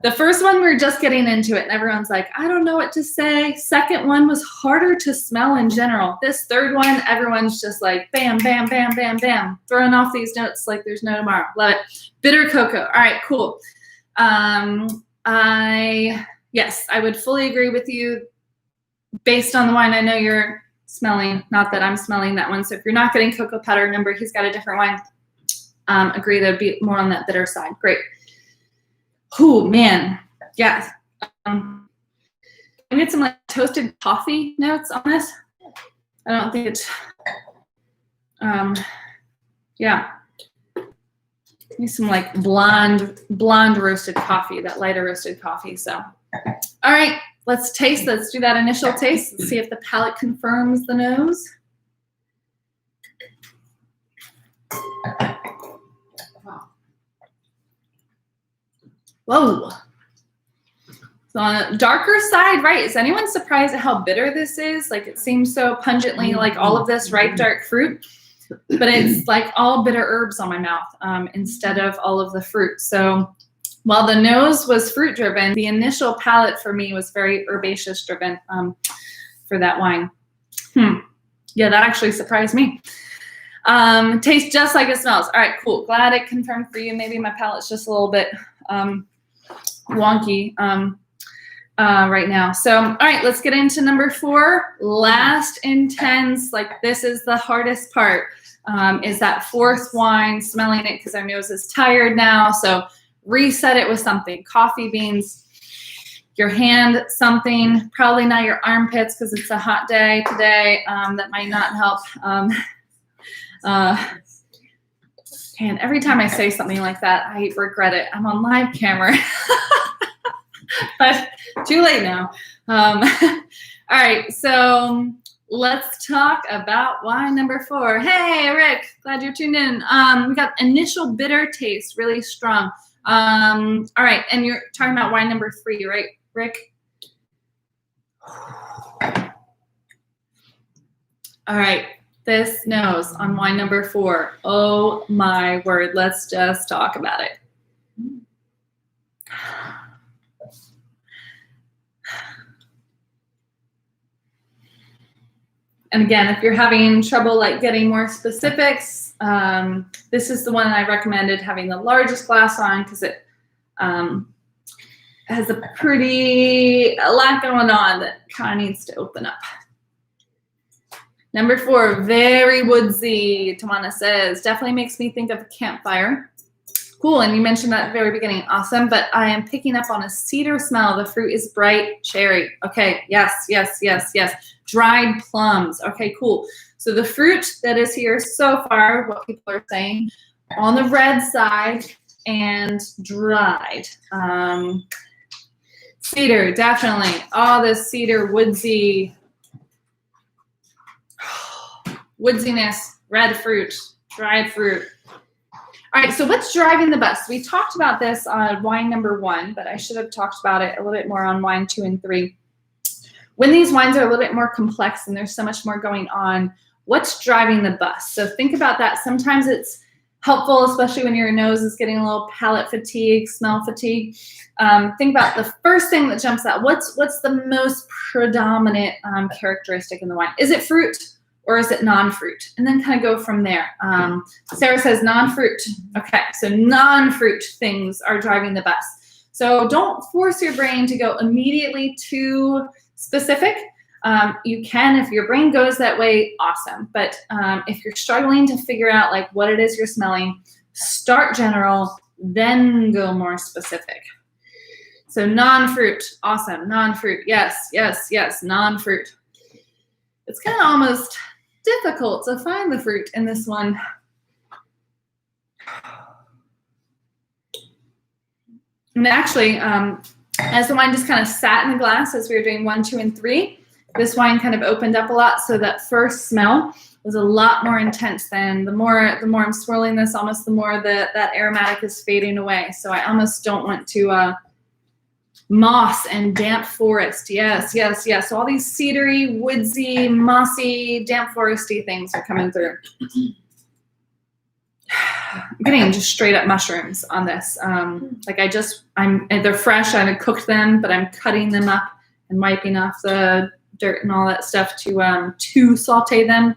the first one, we're just getting into it, and everyone's like, I don't know what to say. Second one was harder to smell in general. This third one, everyone's just like, bam, bam, bam, bam, bam, throwing off these notes like there's no tomorrow. Love it. Bitter cocoa. All right, cool. Yes, I would fully agree with you. Based on the wine I know you're smelling, not that I'm smelling that one. So if you're not getting cocoa powder, remember he's got a different wine. Agree that would be more on that bitter side. Great. Oh man, yeah. I need some like toasted coffee notes on this. I don't think it's. Yeah. Need some like blonde roasted coffee, that lighter roasted coffee. So, all right. let's taste. Let's do that initial taste. Let's see if the palate confirms the nose. Whoa. So on the darker side, right? Is anyone surprised at how bitter this is? Like it seems so pungently like all of this ripe dark fruit, but it's like all bitter herbs on my mouth instead of all of the fruit. So while the nose was fruit driven, the initial palate for me was very herbaceous driven for that wine. Yeah, that actually surprised me. Tastes just like it smells. All right, cool. Glad it confirmed for you. Maybe my palate's just a little bit wonky right now. So, all right, let's get into number 4. Last intense, like this is the hardest part, is that 4th wine, smelling it because our nose is tired now. So reset it with something, coffee beans, your hand, something, probably not your armpits because it's a hot day today. That might not help. And every time I say something like that, I regret it. I'm on live camera. But too late now. All right, so let's talk about wine number 4. Hey, Rick, glad you're tuned in. We got initial bitter taste, really strong. All right, and you're talking about wine number 3, right, Rick? All right, this nose on wine number 4. Oh my word, let's just talk about it. And again, if you're having trouble like getting more specifics, this is the one I recommended having the largest glass on because it has a lot going on that kind of needs to open up. Number 4, very woodsy, Tawana says. Definitely makes me think of a campfire. Cool, and you mentioned that at the very beginning. Awesome, but I am picking up on a cedar smell. The fruit is bright cherry. Okay, yes. Dried plums. Okay, cool. So the fruit that is here so far, what people are saying, on the red side and dried. Cedar, definitely. Oh, this cedar woodsy. Woodsiness, red fruit, dried fruit. All right, so what's driving the bus? We talked about this on wine number 1, but I should have talked about it a little bit more on wine 2 and 3. When these wines are a little bit more complex and there's so much more going on, what's driving the bus? So think about that. Sometimes it's helpful, especially when your nose is getting a little palate fatigue, smell fatigue. Think about the first thing that jumps out. What's the most predominant characteristic in the wine? Is it fruit? Or is it non-fruit? And then kind of go from there. Sarah says non-fruit. Okay, so non-fruit things are driving the bus. So don't force your brain to go immediately too specific. You can, if your brain goes that way, awesome. But if you're struggling to figure out like what it is you're smelling, start general, then go more specific. So non-fruit, awesome. Non-fruit, yes, non-fruit. It's kind of almost difficult to find the fruit in this one. And actually, as the wine just kind of sat in the glass as we were doing 1, 2, and 3, this wine kind of opened up a lot. So that first smell was a lot more intense than the more I'm swirling this, almost the more that aromatic is fading away. So I almost don't want to moss and damp forest. Yes. So all these cedary, woodsy, mossy, damp foresty things are coming through. I'm getting just straight up mushrooms on this. They're fresh. I haven't cooked them, but I'm cutting them up and wiping off the dirt and all that stuff to saute them.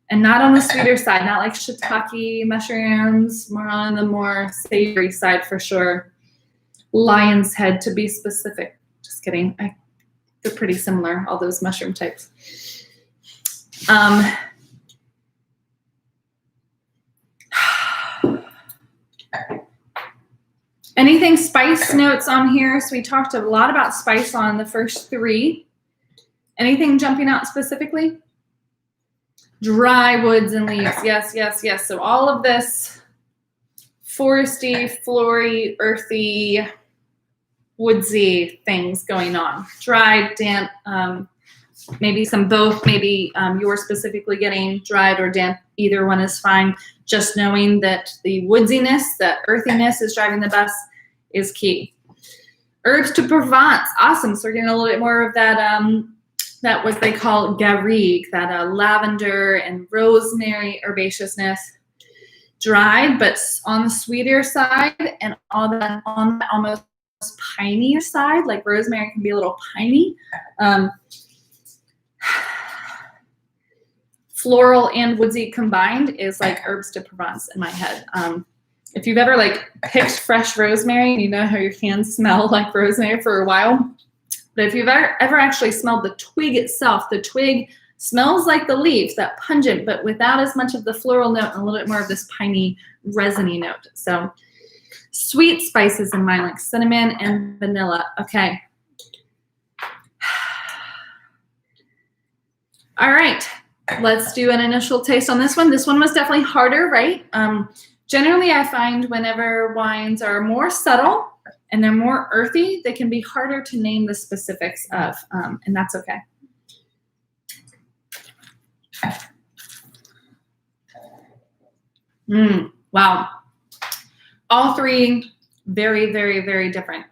And not on the sweeter side, not like shiitake mushrooms, more on the more savory side for sure. Lion's head to be specific. Just kidding. They're pretty similar, all those mushroom types. Anything spice notes on here? So we talked a lot about spice on the first 3. Anything jumping out specifically? Dry woods and leaves. Yes. So all of this foresty, flory, earthy, woodsy things going on. Dried, damp, maybe some both. Maybe you're specifically getting dried or damp. Either one is fine. Just knowing that the woodsiness, the earthiness is driving the bus is key. Herbs to Provence. Awesome. So we're getting a little bit more of that, that what they call garrigue, that lavender and rosemary herbaceousness. Dried, but on the sweeter side, and all that on the almost piney side, like rosemary can be a little piney. Floral and woodsy combined is like herbs de Provence in my head. If you've ever like picked fresh rosemary, and you know how your hands smell like rosemary for a while, but if you've ever actually smelled the twig itself, the twig smells like the leaves, that pungent, but without as much of the floral note and a little bit more of this piney, resiny note. So sweet spices in mine, like cinnamon and vanilla. Okay. All right, let's do an initial taste on this one. This one was definitely harder, right? Generally, I find whenever wines are more subtle and they're more earthy, they can be harder to name the specifics of, and that's okay. Wow. All three very, very, very different.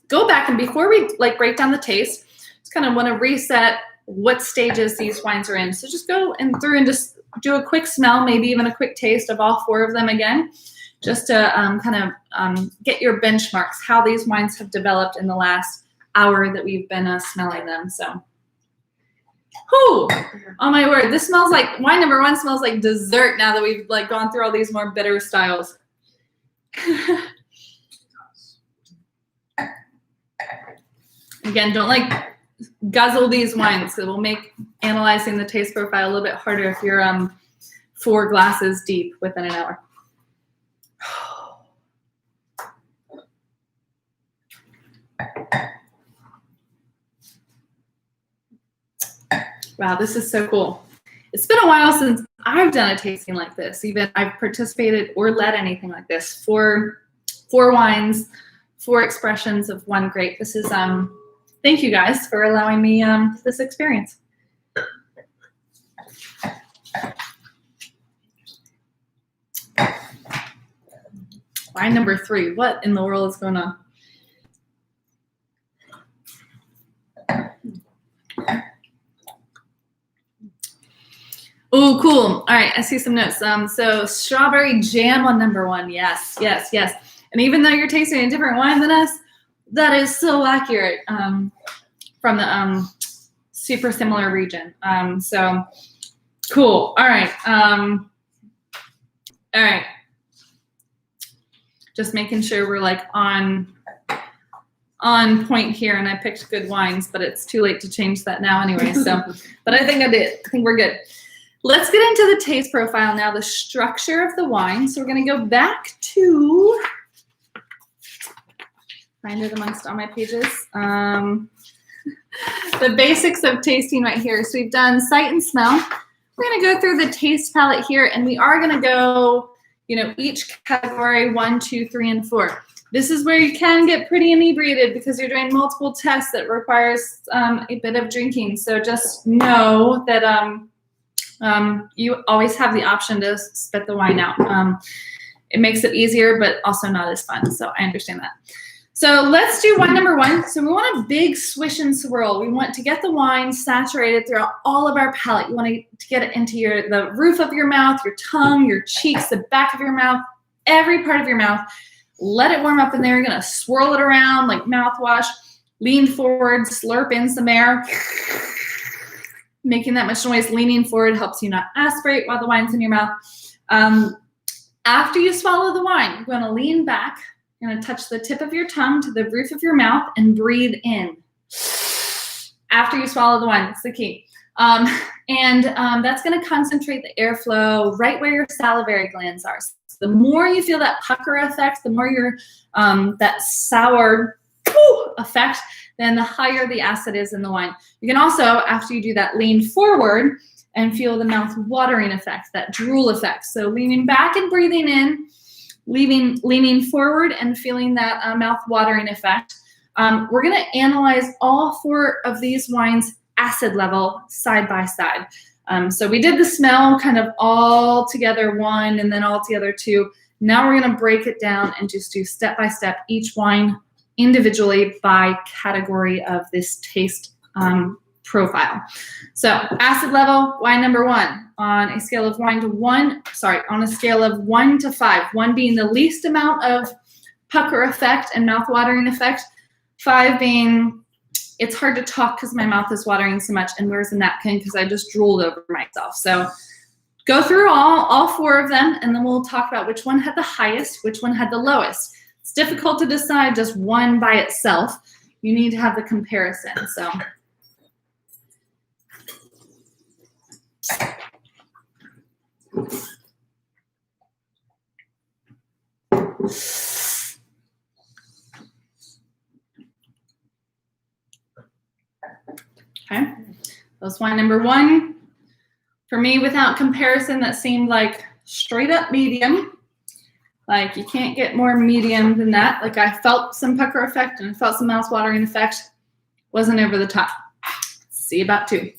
Go back, and before we like break down the taste, just kind of want to reset what stages these wines are in. So just go through and just do a quick smell, maybe even a quick taste of all four of them again, just to kind of get your benchmarks, how these wines have developed in the last hour that we've been smelling them. So, whew, oh my word, this smells like, wine number one smells like dessert now that we've like gone through all these more bitter styles. Again, don't like guzzle these wines, because it will make analyzing the taste profile a little bit harder if you're 4 glasses deep within an hour. Wow, this is so cool. It's been a while since I've done a tasting like this. Even I've participated or led anything like this. 4 wines, 4 expressions of 1 grape. This is thank you guys for allowing me this experience. Wine number 3. What in the world is going on? Oh, cool. All right, I see some notes. So strawberry jam on number 1. Yes, yes, yes. And even though you're tasting a different wine than us, that is so accurate from the super similar region. So cool. All right. All right. Just making sure we're like on point here, and I picked good wines, but it's too late to change that now anyway. So, but I think I did. I think we're good. Let's get into the taste profile now, the structure of the wine. So we're going to go back to, find it amongst all my pages. The basics of tasting right here. So we've done sight and smell. We're going to go through the taste palette here, and we are going to go, each category 1, 2, 3, and 4. This is where you can get pretty inebriated because you're doing multiple tests that requires a bit of drinking. So just know that you always have the option to spit the wine out. It makes it easier, but also not as fun. So I understand that. So let's do wine number 1. So we want a big swish and swirl. We want to get the wine saturated throughout all of our palate. You want to get it into the roof of your mouth, your tongue, your cheeks, the back of your mouth, every part of your mouth. Let it warm up in there. You're going to swirl it around like mouthwash. Lean forward, slurp in some air. Making that much noise, leaning forward helps you not aspirate while the wine's in your mouth. After you swallow the wine, you're going to lean back. You're going to touch the tip of your tongue to the roof of your mouth and breathe in. After you swallow the wine, that's the key. That's going to concentrate the airflow right where your salivary glands are. So the more you feel that pucker effect, the more your that sour effect, then the higher the acid is in the wine. You can also, after you do that, lean forward and feel the mouth watering effect, that drool effect. So leaning back and breathing in, leaning forward and feeling that mouth-watering effect. We're going to analyze all 4 of these wines acid level side by side. So we did the smell kind of all together 1 and then all together 2. Now we're going to break it down and just do step by step each wine individually by category of this taste profile. So acid level, wine number 1 on a scale of 1 to 5, 1 being the least amount of pucker effect and mouth watering effect, 5 being it's hard to talk because my mouth is watering so much, and where's the napkin because I just drooled over myself. So go through all 4 of them, and then we'll talk about which one had the highest, which one had the lowest. It's difficult to decide just one by itself. You need to have the comparison. So okay, that's wine number 1. For me, without comparison, that seemed like straight up medium. Like you can't get more medium than that. Like I felt some pucker effect and I felt some mouth watering effect. Wasn't over the top. See about 2.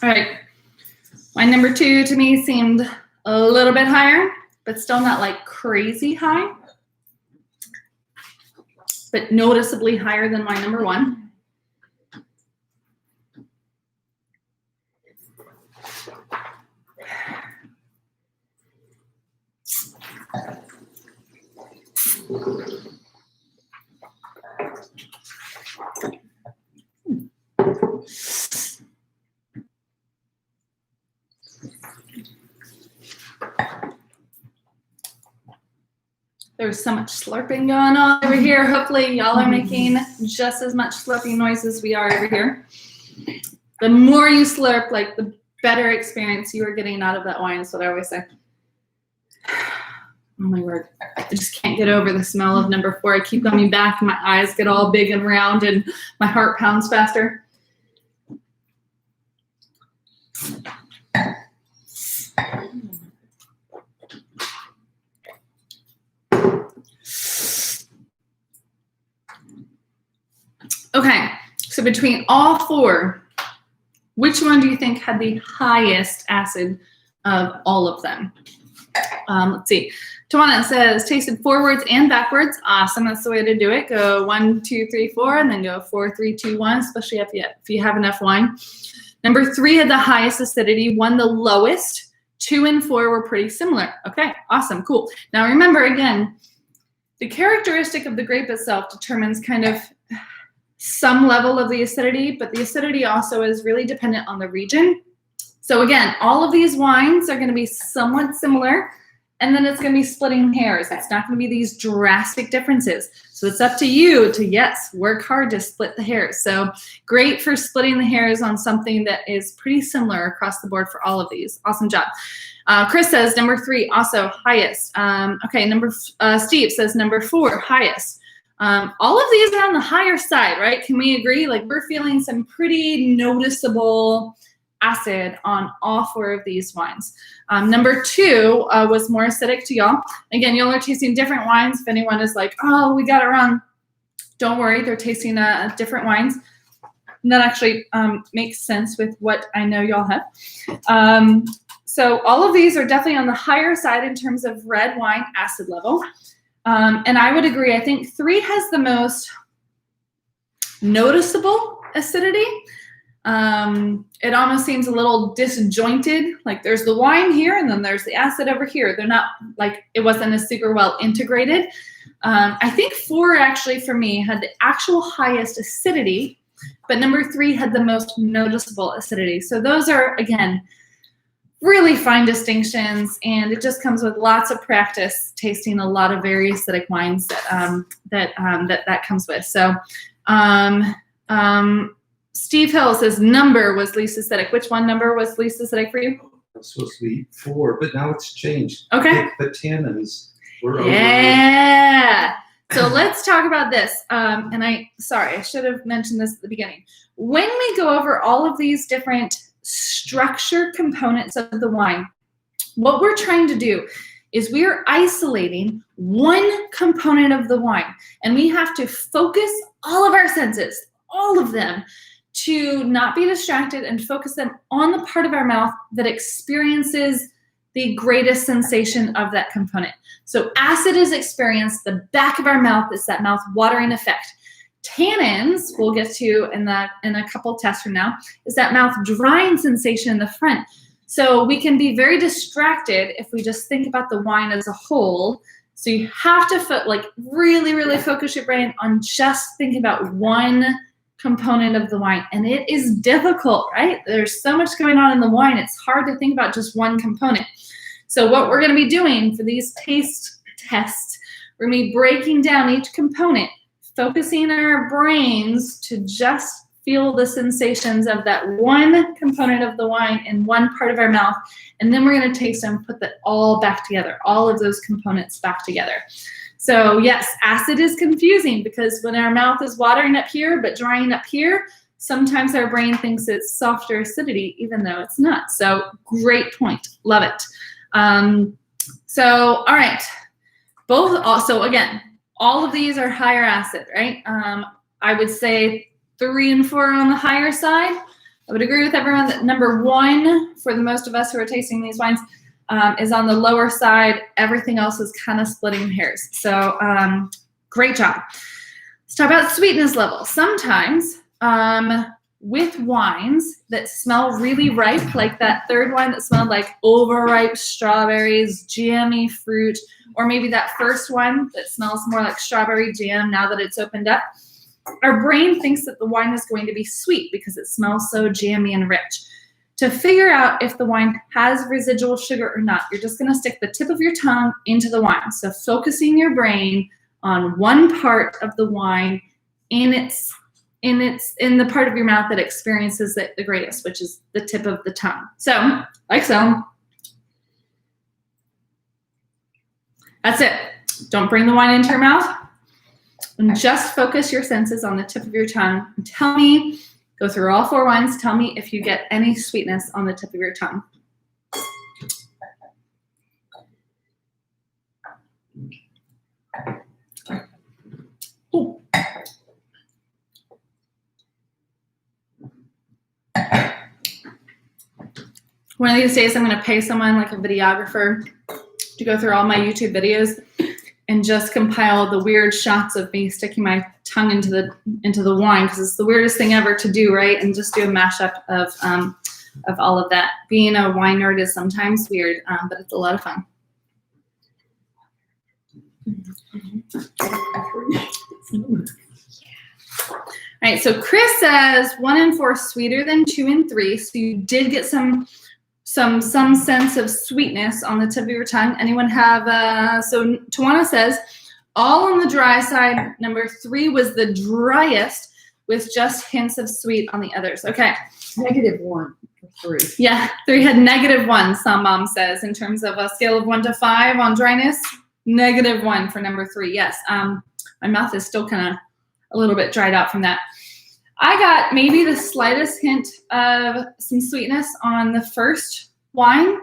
All right, wine number 2 to me seemed a little bit higher, but still not like crazy high, but noticeably higher than wine number 1. There's so much slurping going on over here. Hopefully y'all are making just as much slurping noise as we are over here. The more you slurp, like the better experience you are getting out of that wine is what I always say. Oh my word. I just can't get over the smell of number 4. I keep coming back and my eyes get all big and round and my heart pounds faster. Okay, so between all 4, which one do you think had the highest acid of all of them? Let's see. Tawana says, tasted forwards and backwards. Awesome, that's the way to do it. Go 1, 2, 3, 4, and then go 4, 3, 2, 1, especially if you have enough wine. Number 3 had the highest acidity, 1 the lowest. 2 and 4 were pretty similar. Okay, awesome, cool. Now remember, again, the characteristic of the grape itself determines kind of some level of the acidity, but the acidity also is really dependent on the region. So again, all of these wines are going to be somewhat similar, and then it's going to be splitting hairs. It's not going to be these drastic differences. So it's up to you to, yes, work hard to split the hairs. So great for splitting the hairs on something that is pretty similar across the board for all of these. Awesome job. Chris says number 3, also highest. Okay, Steve says number 4, highest. All of these are on the higher side, right? Can we agree? Like we're feeling some pretty noticeable acid on all 4 of these wines. Number 2 was more acidic to y'all. Again, y'all are tasting different wines. If anyone is like, oh, we got it wrong, don't worry. They're tasting different wines. And that actually makes sense with what I know y'all have. So all of these are definitely on the higher side in terms of red wine acid level. And I would agree. I think 3 has the most noticeable acidity. It almost seems a little disjointed. Like there's the wine here and then there's the acid over here. They're not like, it wasn't as super well integrated. I think 4 actually for me had the actual highest acidity, but number 3 had the most noticeable acidity. So those are, again, really fine distinctions, and it just comes with lots of practice tasting a lot of very acidic wines that comes with. So Steve Hill says number was least acidic. Which one number was least acidic for you? It's supposed to be 4, but now it's changed. Okay. The tannins were over. Yeah. So let's talk about this. And I should have mentioned this at the beginning. When we go over all of these different structure components of the wine, what we're trying to do is we are isolating one component of the wine, and we have to focus all of our senses, all of them, to not be distracted and focus them on the part of our mouth that experiences the greatest sensation of that component. So acid is experienced the back of our mouth. It's that mouth watering effect. Tannins, we'll get to in a couple tests from now, is that mouth drying sensation in the front. So we can be very distracted if we just think about the wine as a whole. So you have to really, really focus your brain on just thinking about one component of the wine. And it is difficult, right? There's so much going on in the wine. It's hard to think about just one component. So what we're going to be doing for these taste tests, we're going to be breaking down each component, focusing our brains to just feel the sensations of that one component of the wine in one part of our mouth. And then we're going to taste them, put that all back together, all of those components back together. So yes, acid is confusing because when our mouth is watering up here but drying up here, sometimes our brain thinks it's softer acidity, even though it's not. So great point. Love it. So, all right. So again, all of these are higher acid, right? I would say 3 and 4 on the higher side. I would agree with everyone that number 1 for the most of us who are tasting these wines is on the lower side. Everything else is kind of splitting hairs. So great job. Let's talk about sweetness level. Sometimes with wines that smell really ripe, like that third wine that smelled like overripe strawberries, jammy fruit, or maybe that first one that smells more like strawberry jam now that it's opened up, our brain thinks that the wine is going to be sweet because it smells so jammy and rich. To figure out if the wine has residual sugar or not, you're just going to stick the tip of your tongue into the wine. So focusing your brain on one part of the wine in the part of your mouth that experiences it the greatest, which is the tip of the tongue. So, like so. That's it. Don't bring the wine into your mouth. And just focus your senses on the tip of your tongue. And tell me, go through all 4 wines. Tell me if you get any sweetness on the tip of your tongue. Ooh. One of these days, I'm going to pay someone like a videographer to go through all my YouTube videos and just compile the weird shots of me sticking my tongue into the wine, because it's the weirdest thing ever to do, right? And just do a mashup of all of that. Being a wine nerd is sometimes weird, but it's a lot of fun. All right, so Chris says 1 and 4 sweeter than 2 and 3. So you did get some sense of sweetness on the tip of your tongue. Anyone have, so Tawana says, all on the dry side. Number 3 was the driest with just hints of sweet on the others. Okay. -1 for 3. Yeah, 3 had -1, some mom says, in terms of a scale of 1 to 5 on dryness. -1 for number 3, yes. My mouth is still kind of a little bit dried out from that. I got maybe the slightest hint of some sweetness on the first wine,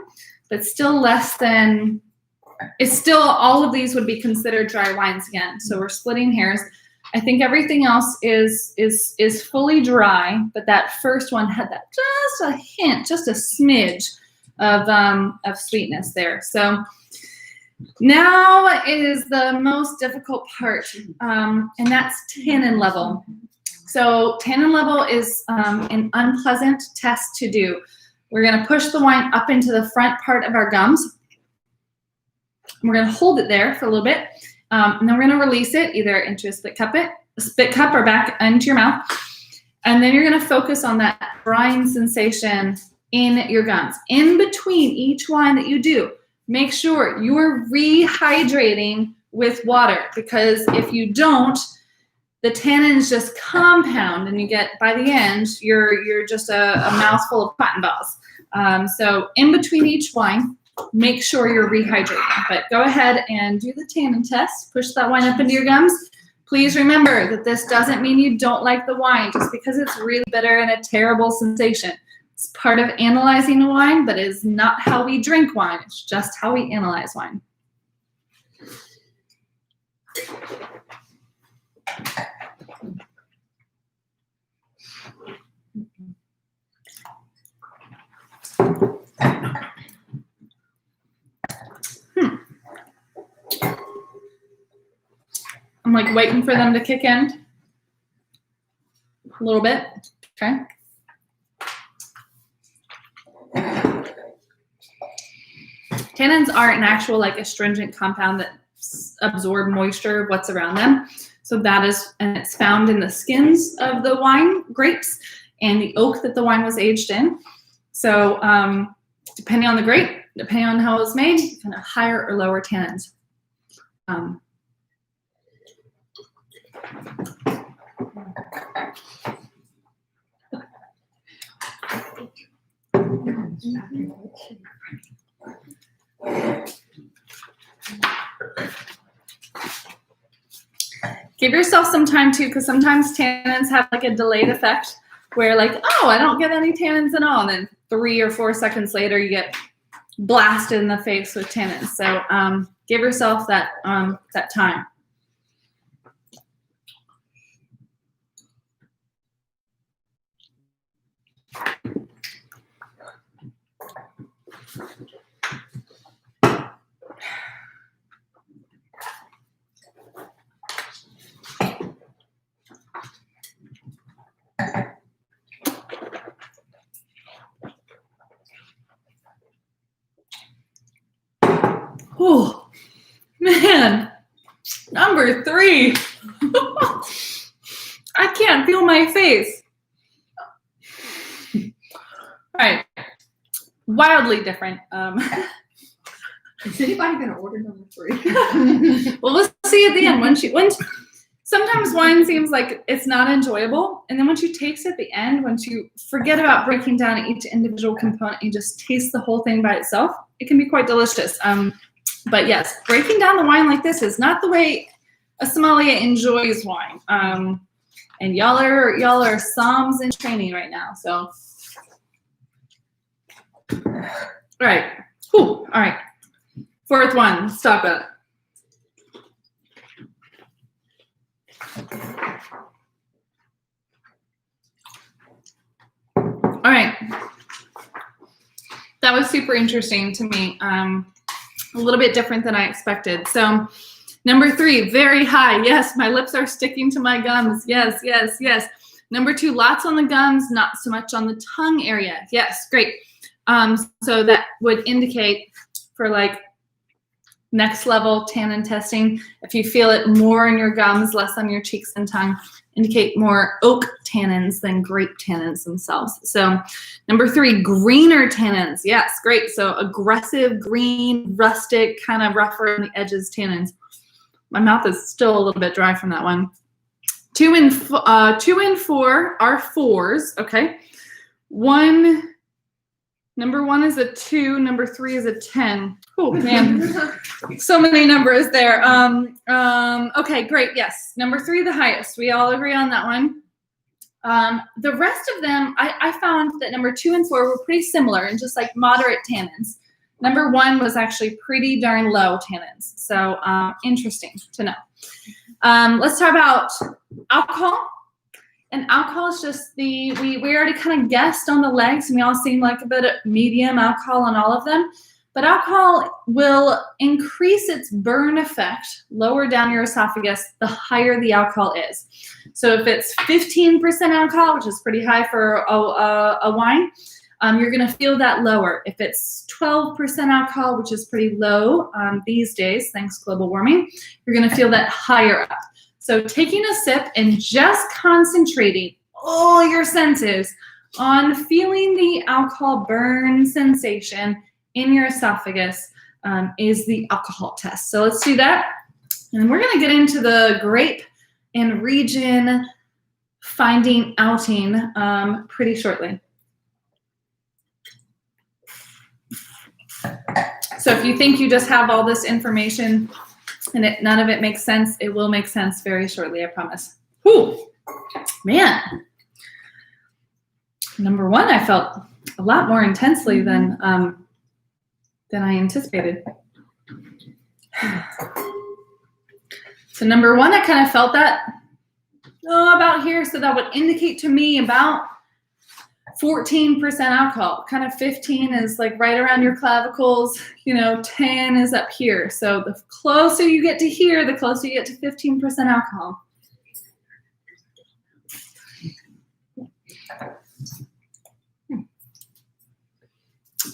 but still less than, it's still, all of these would be considered dry wines again. So we're splitting hairs. I think everything else is fully dry, but that first one had that just a hint, just a smidge of sweetness there. So now is the most difficult part, and that's tannin level. So tannin level is an unpleasant test to do. We're going to push the wine up into the front part of our gums. We're going to hold it there for a little bit, and then we're going to release it either into a spit cup or back into your mouth. And then you're going to focus on that drying sensation in your gums. In between each wine that you do, make sure you're rehydrating with water, because if you don't, the tannins just compound, and you get, by the end, you're just a mouthful of cotton balls. So in between each wine, make sure you're rehydrating. But go ahead and do the tannin test. Push that wine up into your gums. Please remember that this doesn't mean you don't like the wine just because it's really bitter and a terrible sensation. It's part of analyzing a wine, but it is not how we drink wine. It's just how we analyze wine. I'm like waiting for them to kick in a little bit. Okay. Tannins are an actual like astringent compound that absorb moisture of what's around them. So that is, and it's found in the skins of the wine grapes and the oak that the wine was aged in. So depending on the grape, depending on how it was made, kind of higher or lower tannins. Give yourself some time too, because sometimes tannins have like a delayed effect where like, oh, I don't get any tannins at all. And then 3 or 4 seconds later, you get blasted in the face with tannins. So give yourself that, that time. Oh, man, number 3. I can't feel my face. All right, wildly different. Is anybody going to order number 3? Well, we'll see at the end. Sometimes wine seems like it's not enjoyable, and then once you taste at the end, once you forget about breaking down each individual component, you just taste the whole thing by itself, it can be quite delicious. But yes, breaking down the wine like this is not the way a sommelier enjoys wine. And y'all are somms in training right now. So, all right. Whew. All right. 4th one. Stop it. All right. That was super interesting to me. A little bit different than I expected. So number 3, very high. Yes, my lips are sticking to my gums. Yes, yes, yes. Number 2, lots on the gums, not so much on the tongue area. Yes, great. So that would indicate for like next level tannin testing, if you feel it more in your gums, less on your cheeks and tongue, indicate more oak tannins than grape tannins themselves. So number 3, greener tannins. Yes, great. So aggressive, green, rustic, kind of rougher on the edges tannins. My mouth is still a little bit dry from that one. 2 and 4 are 4s. Okay. Number 1 is a 2. Number 3 is a 10. Oh man, so many numbers there. Okay, great. Yes, number 3, the highest. We all agree on that one. The rest of them, I found that number 2 and 4 were pretty similar and just like moderate tannins. Number 1 was actually pretty darn low tannins. So interesting to know. Let's talk about alcohol. And alcohol is just we already kind of guessed on the legs, and we all seem like a bit of medium alcohol on all of them. But alcohol will increase its burn effect lower down your esophagus the higher the alcohol is. So if it's 15% alcohol, which is pretty high for a wine, you're going to feel that lower. If it's 12% alcohol, which is pretty low these days, thanks global warming, you're going to feel that higher up. So taking a sip and just concentrating all your senses on feeling the alcohol burn sensation in your esophagus is the alcohol test. So let's do that. And we're going to get into the grape and region finding outing pretty shortly. So if you think you just have all this information and none of it makes sense, it will make sense very shortly, I promise. Whew, man. Number one, I felt a lot more intensely than I anticipated. So number one, I kind of felt that about here, so that would indicate to me about 14% alcohol. Kind of 15 is like right around your clavicles, 10 is up here. So the closer you get to here, the closer you get to 15% alcohol.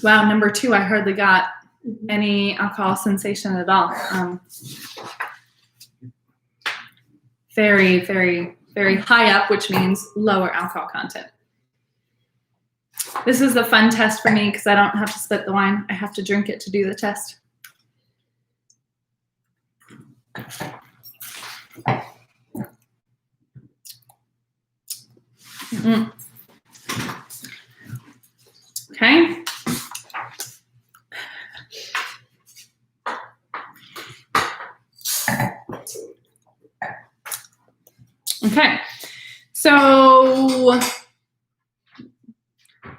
Wow, number two, I hardly got any alcohol sensation at all. Very, very, very high up, which means lower alcohol content. This is a fun test for me because I don't have to spit the wine. I have to drink it to do the test. Okay. Okay, so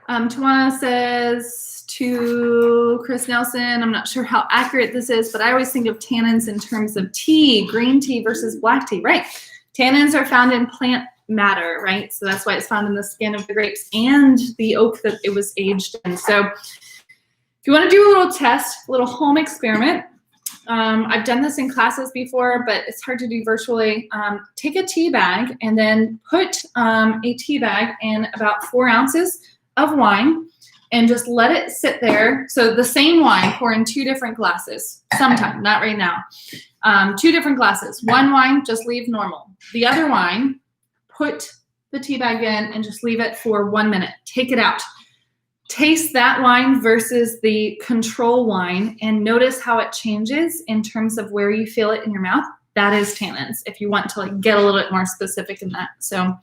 Tawana says to Chris Nelson, I'm not sure how accurate this is, but I always think of tannins in terms of tea, green tea versus black tea, right? Tannins are found in plant matter, right? So that's why it's found in the skin of the grapes and the oak that it was aged in. So if you want to do a little test, a little home experiment, I've done this in classes before, but it's hard to do virtually. Take a tea bag and then put a tea bag in about 4 ounces of wine and just let it sit there. So the same wine, pour in 2 different glasses, sometime, not right now. 2 different glasses. One wine, just leave normal. The other wine, put the tea bag in and just leave it for 1 minute. Take it out. Taste that wine versus the control wine and notice how it changes in terms of where you feel it in your mouth. That is tannins, if you want to get a little bit more specific in that. So,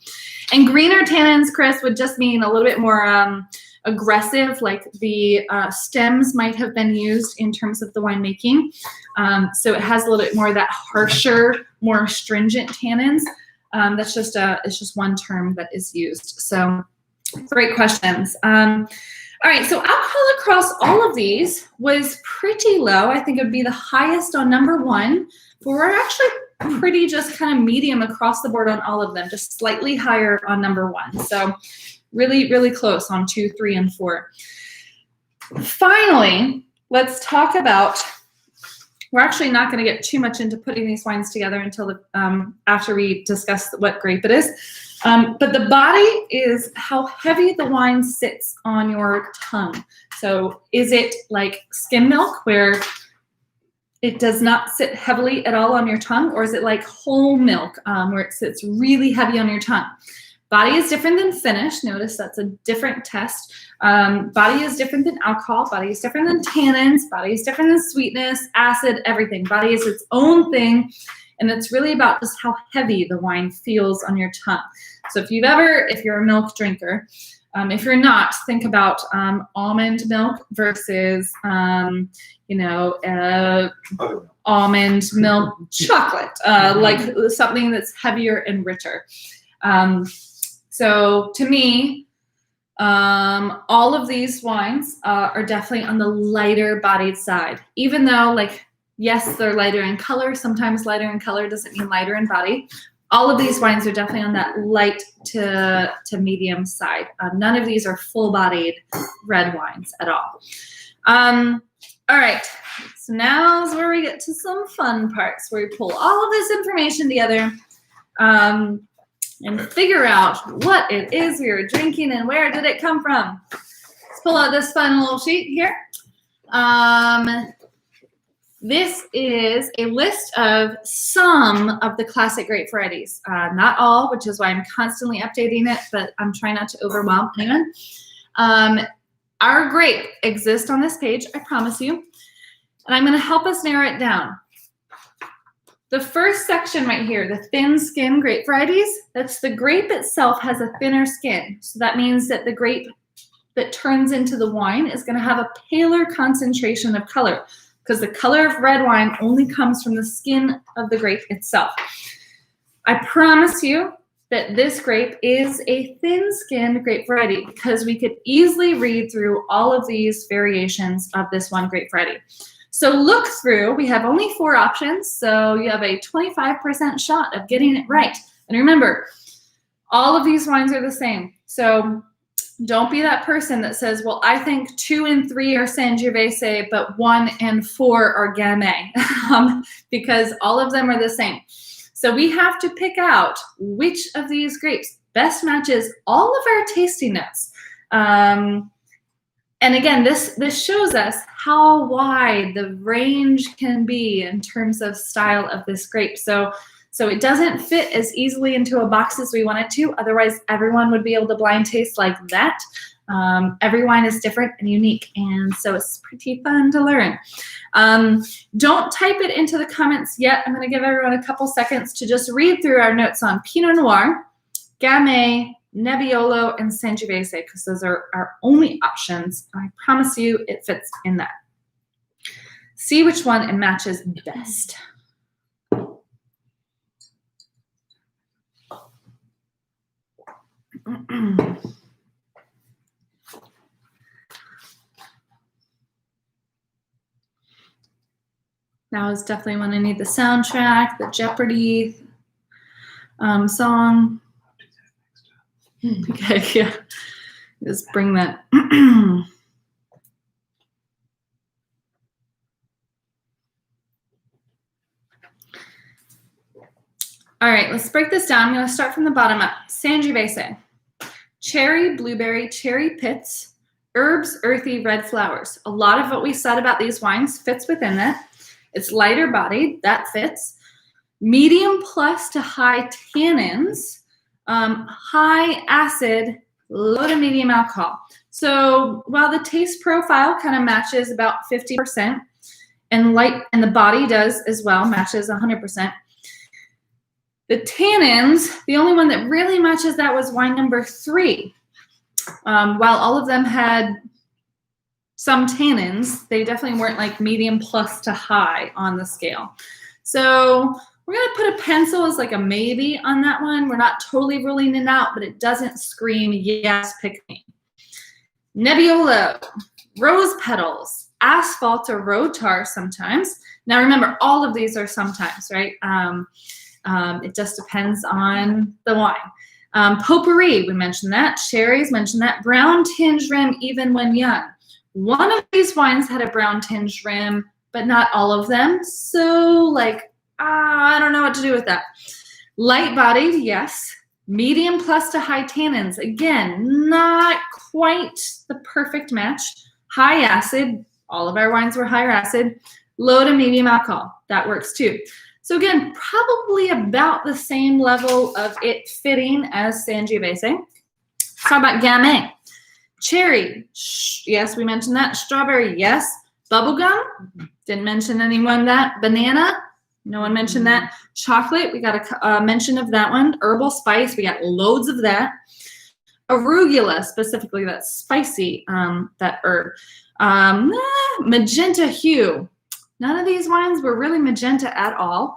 and greener tannins, Chris, would just mean a little bit more aggressive, like the stems might have been used in terms of the winemaking. So it has a little bit more of that harsher, more astringent tannins. That's just it's just one term that is used. So great questions. All right, so alcohol across all of these was pretty low. I think it would be the highest on number 1, but we're actually pretty just kind of medium across the board on all of them, just slightly higher on number 1. So really, really close on 2, 3, and 4. Finally, let's talk about, we're actually not going to get too much into putting these wines together until after we discuss what grape it is. But the body is how heavy the wine sits on your tongue. So is it like skim milk where it does not sit heavily at all on your tongue, or is it like whole milk where it sits really heavy on your tongue? Body is different than finish. Notice that's a different test. Body is different than alcohol. Body is different than tannins. Body is different than sweetness, acid, everything. Body is its own thing. And it's really about just how heavy the wine feels on your tongue. So if you're a milk drinker, if you're not, think about almond milk versus, almond milk chocolate, like something that's heavier and richer. So to me, all of these wines are definitely on the lighter bodied side, even though yes, they're lighter in color. Sometimes lighter in color doesn't mean lighter in body. All of these wines are definitely on that light to medium side. None of these are full-bodied red wines at all. All right, so now is where we get to some fun parts, where we pull all of this information together and figure out what it is we were drinking and where did it come from. Let's pull out this fun little sheet here. This is a list of some of the classic grape varieties. Not all, which is why I'm constantly updating it, but I'm trying not to overwhelm anyone. Our grape exists on this page, I promise you. And I'm going to help us narrow it down. The first section right here, the thin skin grape varieties, that's the grape itself has a thinner skin. So that means that the grape that turns into the wine is going to have a paler concentration of color, because the color of red wine only comes from the skin of the grape itself. I promise you that this grape is a thin-skinned grape variety, because we could easily read through all of these variations of this one grape variety. So look through, we have only 4 options, so you have a 25% shot of getting it right. And remember, all of these wines are the same. So don't be that person that says, well, I think 2 and 3 are Sangiovese, but 1 and 4 are Gamay, because all of them are the same. So we have to pick out which of these grapes best matches all of our tasting notes. And again, this shows us how wide the range can be in terms of style of this grape. So it doesn't fit as easily into a box as we want it to. Otherwise, everyone would be able to blind taste like that. Every wine is different and unique, and so it's pretty fun to learn. Don't type it into the comments yet. I'm going to give everyone a couple seconds to just read through our notes on Pinot Noir, Gamay, Nebbiolo, and Sangiovese, because those are our only options. I promise you it fits in that. See which one it matches best. Now is definitely when I need the soundtrack, the Jeopardy song. Okay, yeah. Just bring that. All right, let's break this down. I'm going to start from the bottom up. Sangiovese. Cherry, blueberry, cherry pits, herbs, earthy, red flowers. A lot of what we said about these wines fits within that. It's lighter bodied, that fits. Medium plus to high tannins, high acid, low to medium alcohol. So while the taste profile kind of matches about 50%, and the body does as well, matches 100%. The tannins, the only one that really matches that was wine number 3. While all of them had some tannins, they definitely weren't like medium plus to high on the scale. So we're going to put a pencil as like a maybe on that one. We're not totally ruling it out, but it doesn't scream, yes, pick me. Nebbiolo, rose petals, asphalt or road tar sometimes. Now remember, all of these are sometimes, right? It just depends on the wine. Potpourri, we mentioned that. Sherry's mentioned that. Brown tinge rim, even when young. One of these wines had a brown tinge rim, but not all of them. So like, I don't know what to do with that. Light bodied, yes. Medium plus to high tannins. Again, not quite the perfect match. High acid, all of our wines were higher acid. Low to medium alcohol, that works too. So again, probably about the same level of it fitting as Sangiovese. Let's talk about Gamay. Cherry, yes, we mentioned that. Strawberry, yes. Bubblegum, didn't mention anyone that. Banana, no one mentioned that. Chocolate, we got a mention of that one. Herbal spice, we got loads of that. Arugula, specifically that's spicy, that herb. Magenta hue. None of these wines were really magenta at all.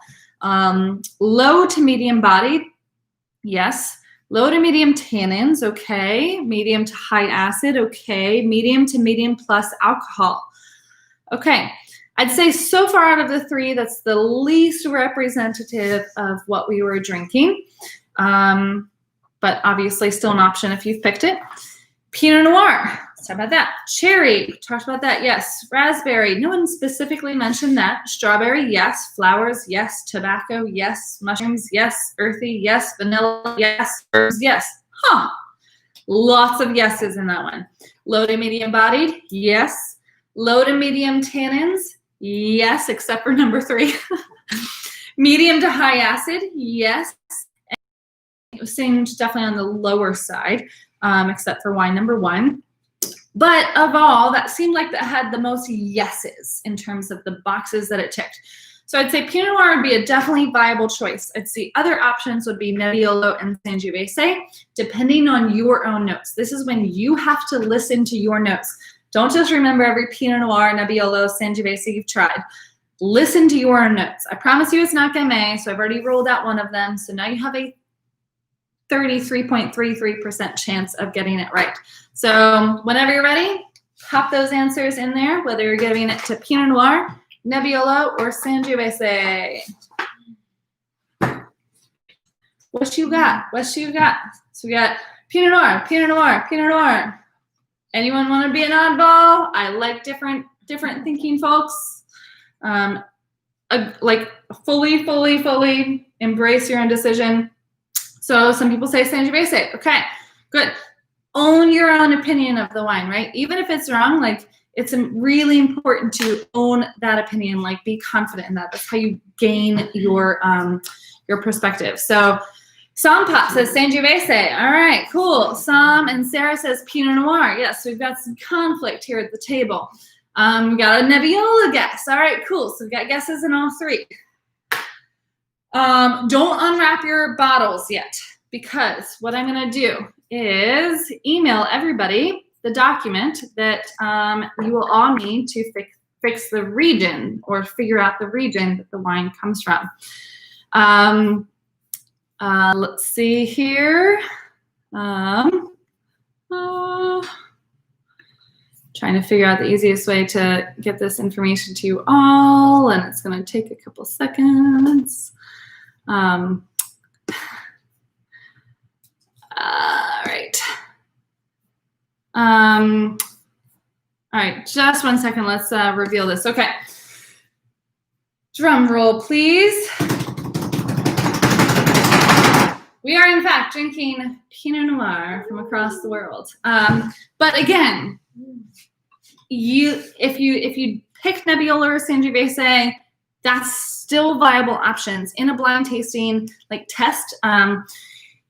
Low to medium bodied, yes. Low to medium tannins, okay. Medium to high acid, okay. Medium to medium plus alcohol. Okay, I'd say so far out of the 3, that's the least representative of what we were drinking. But obviously still an option if you've picked it. Pinot Noir, let's talk about that. Cherry, talked about that, yes. Raspberry, no one specifically mentioned that. Strawberry, yes. Flowers, yes. Tobacco, yes. Mushrooms, yes. Earthy, yes. Vanilla, yes. Herbs, yes. Huh, lots of yeses in that one. Low to medium bodied, yes. Low to medium tannins, yes, except for number 3. Medium to high acid, yes. It seemed definitely on the lower side, except for wine number 1. But of all, that seemed like that had the most yeses in terms of the boxes that it ticked. So I'd say Pinot Noir would be a definitely viable choice. I'd say other options would be Nebbiolo and Sangiovese, depending on your own notes. This is when you have to listen to your notes. Don't just remember every Pinot Noir, Nebbiolo, Sangiovese you've tried. Listen to your own notes. I promise you it's not Gamay, so I've already rolled out one of them. So now you have a 33.33% chance of getting it right. So whenever you're ready, pop those answers in there, whether you're giving it to Pinot Noir, Nebbiolo, or Sangiovese. What you got? What you got? So we got Pinot Noir, Pinot Noir, Pinot Noir. Anyone want to be an oddball? I like different thinking folks. Like fully embrace your own decision. So some people say Sangiovese. Okay, good. Own your own opinion of the wine, right? Even if it's wrong, like it's really important to own that opinion. Like be confident in that. That's how you gain your perspective. So Sam Pop says Sangiovese. All right, cool. Sam and Sarah says Pinot Noir. Yes, so we've got some conflict here at the table. We got a Nebbiolo guess. All right, cool. So we've got guesses in all three. Don't unwrap your bottles yet, because what I'm going to do is email everybody the document that you will all need to fix the region or figure out the region that the wine comes from. Let's see here. Trying to figure out the easiest way to get this information to you all, and it's going to take a couple seconds. All right. All right, just 1 second. Let's reveal this. Okay. Drum roll, please. We are, in fact, drinking Pinot Noir from across the world. But again, if you pick Nebbiolo or Sangiovese, that's still viable options. In a blind tasting like test,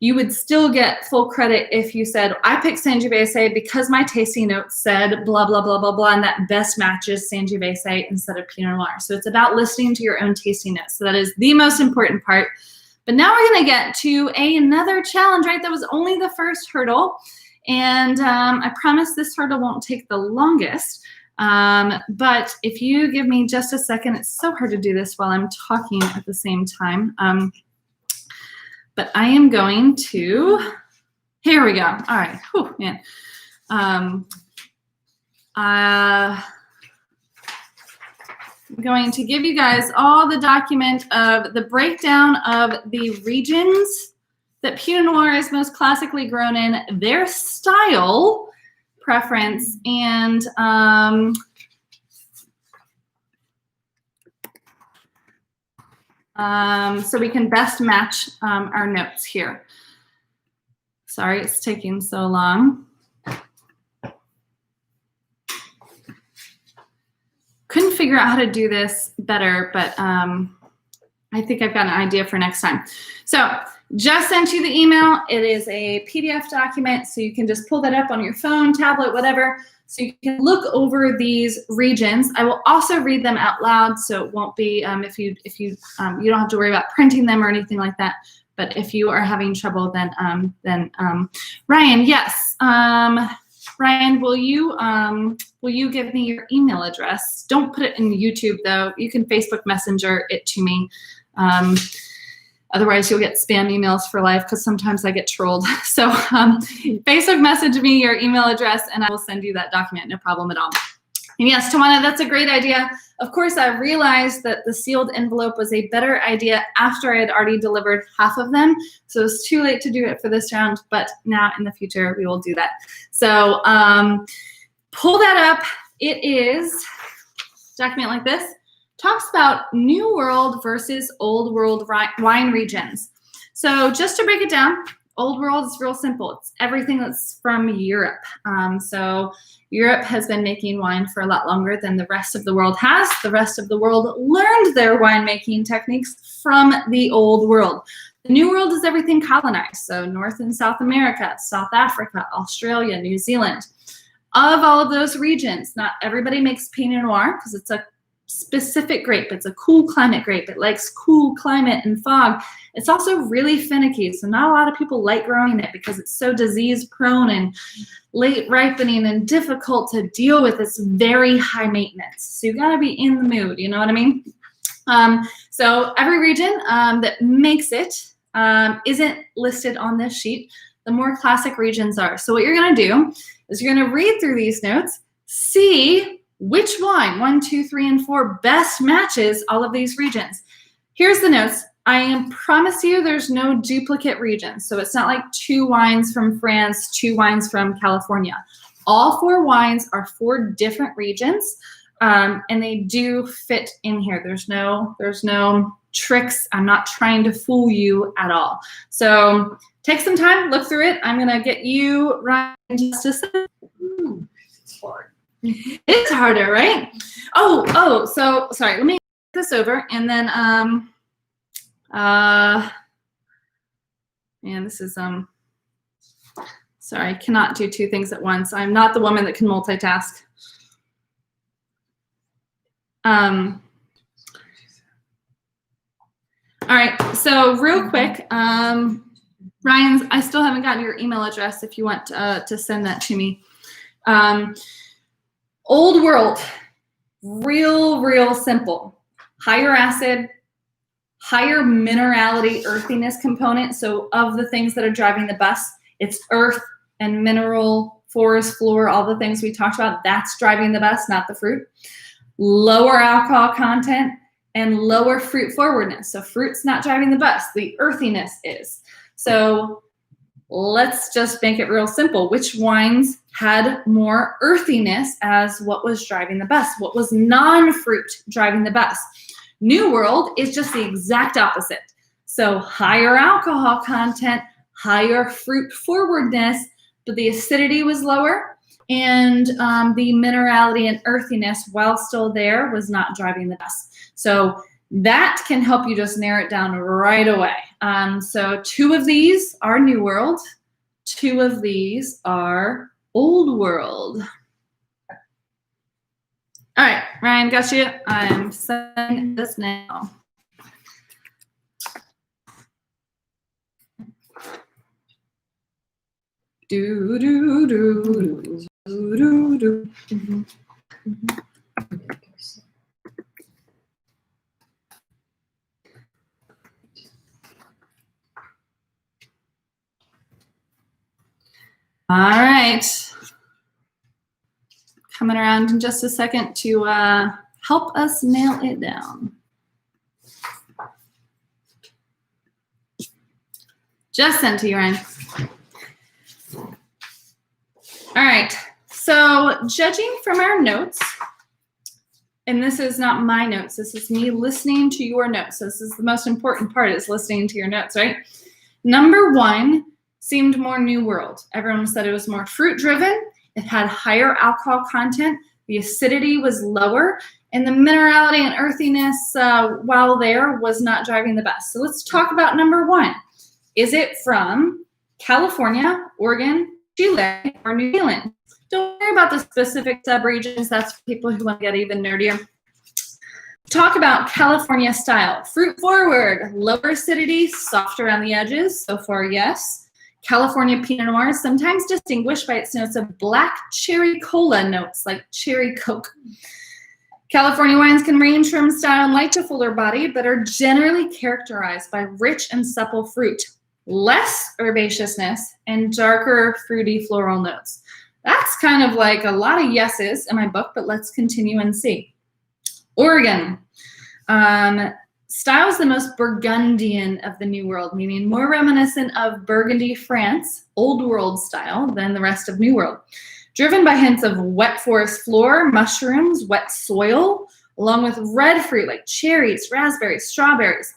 you would still get full credit if you said, I picked Sangiovese because my tasting notes said blah, blah, blah, blah, blah, and that best matches Sangiovese instead of Pinot Noir. So it's about listening to your own tasting notes. So that is the most important part. But now we're going to get to another challenge, right? That was only the first hurdle. And I promise this hurdle won't take the longest. But if you give me just a second, it's so hard to do this while I'm talking at the same time. But I am going to, here we go. All right. Whew, man. I'm going to give you guys all the document of the breakdown of the regions that Pinot Noir is most classically grown in, their style preference, and so we can best match our notes here. Sorry, it's taking so long. Couldn't figure out how to do this better, but I think I've got an idea for next time. So just sent you the email. It is a PDF document, so you can just pull that up on your phone, tablet, whatever, so you can look over these regions. I will also read them out loud, so it won't be if you don't have to worry about printing them or anything like that. But if you are having trouble, then Ryan, yes, Ryan, will you give me your email address? Don't put it in YouTube though. You can Facebook Messenger it to me. Otherwise, you'll get spam emails for life because sometimes I get trolled. So Facebook message me your email address and I will send you that document, no problem at all. And yes, Tawana, that's a great idea. Of course, I realized that the sealed envelope was a better idea after I had already delivered half of them. So it's too late to do it for this round, but now in the future, we will do that. So pull that up. It is a document like this. Talks about New World versus Old World wine regions. So just to break it down, Old World is real simple. It's everything that's from Europe. So Europe has been making wine for a lot longer than the rest of the world has. The rest of the world learned their winemaking techniques from the Old World. The New World is everything colonized. So North and South America, South Africa, Australia, New Zealand. Of all of those regions, not everybody makes Pinot Noir because it's a specific grape. It's a cool climate grape. It likes cool climate and fog. It's also really finicky, so not a lot of people like growing it because it's so disease prone and late ripening and difficult to deal with. It's very high maintenance. So you gotta be in the mood, you know what I mean? So every region that makes it isn't listed on this sheet. The more classic regions are. So what you're gonna do is you're gonna read through these notes, see which wine, 1, 2, 3, and 4, best matches all of these regions. Here's the notes. I promise you there's no duplicate regions. So it's not like 2 wines from France, 2 wines from California. All 4 wines are 4 different regions, and they do fit in here. There's no tricks. I'm not trying to fool you at all. So take some time, look through it. I'm gonna get you right in just a second. It's hard. It's harder, right? So sorry, let me get this over and then man, this is sorry, I cannot do 2 things at once. I'm not the woman that can multitask. All right, so real quick, Ryan's, I still haven't gotten your email address if you want to send that to me. Old world, real simple. Higher acid, higher minerality, earthiness component. So of the things that are driving the bus, it's earth and mineral, forest floor, all the things we talked about, that's driving the bus, not the fruit. Lower alcohol content and lower fruit forwardness. So fruit's not driving the bus, the earthiness is. So let's just make it real simple. Which wines had more earthiness as what was driving the bus? What was non-fruit driving the bus? New World is just the exact opposite. So higher alcohol content, higher fruit forwardness, but the acidity was lower, and the minerality and earthiness, while still there, was not driving the bus. So that can help you just narrow it down right away. So 2 of these are New World, 2 of these are Old World. All right, Ryan, got you. I'm sending this now. Do do do do do do do. All right. Coming around in just a second to help us nail it down. Just sent to you, Ryan. All right, so judging from our notes, and this is not my notes, this is me listening to your notes. This is the most important part, is listening to your notes, right? Number 1 seemed more New World. Everyone said it was more fruit driven. It had higher alcohol content. The acidity was lower, and the minerality and earthiness, while there, was not driving the bus. So let's talk about number 1. Is it from California, Oregon, Chile, or New Zealand? Don't worry about the specific subregions. That's for people who want to get even nerdier. Talk about California style. Fruit forward, lower acidity, soft around the edges. So far, yes. California Pinot Noir is sometimes distinguished by its notes of black cherry cola notes, like cherry Coke. California wines can range from style and light to fuller body, but are generally characterized by rich and supple fruit, less herbaceousness, and darker fruity floral notes. That's kind of like a lot of yeses in my book, but let's continue and see. Oregon. Style is the most Burgundian of the New World, meaning more reminiscent of Burgundy, France, Old World style than the rest of New World. Driven by hints of wet forest floor, mushrooms, wet soil, along with red fruit like cherries, raspberries, strawberries.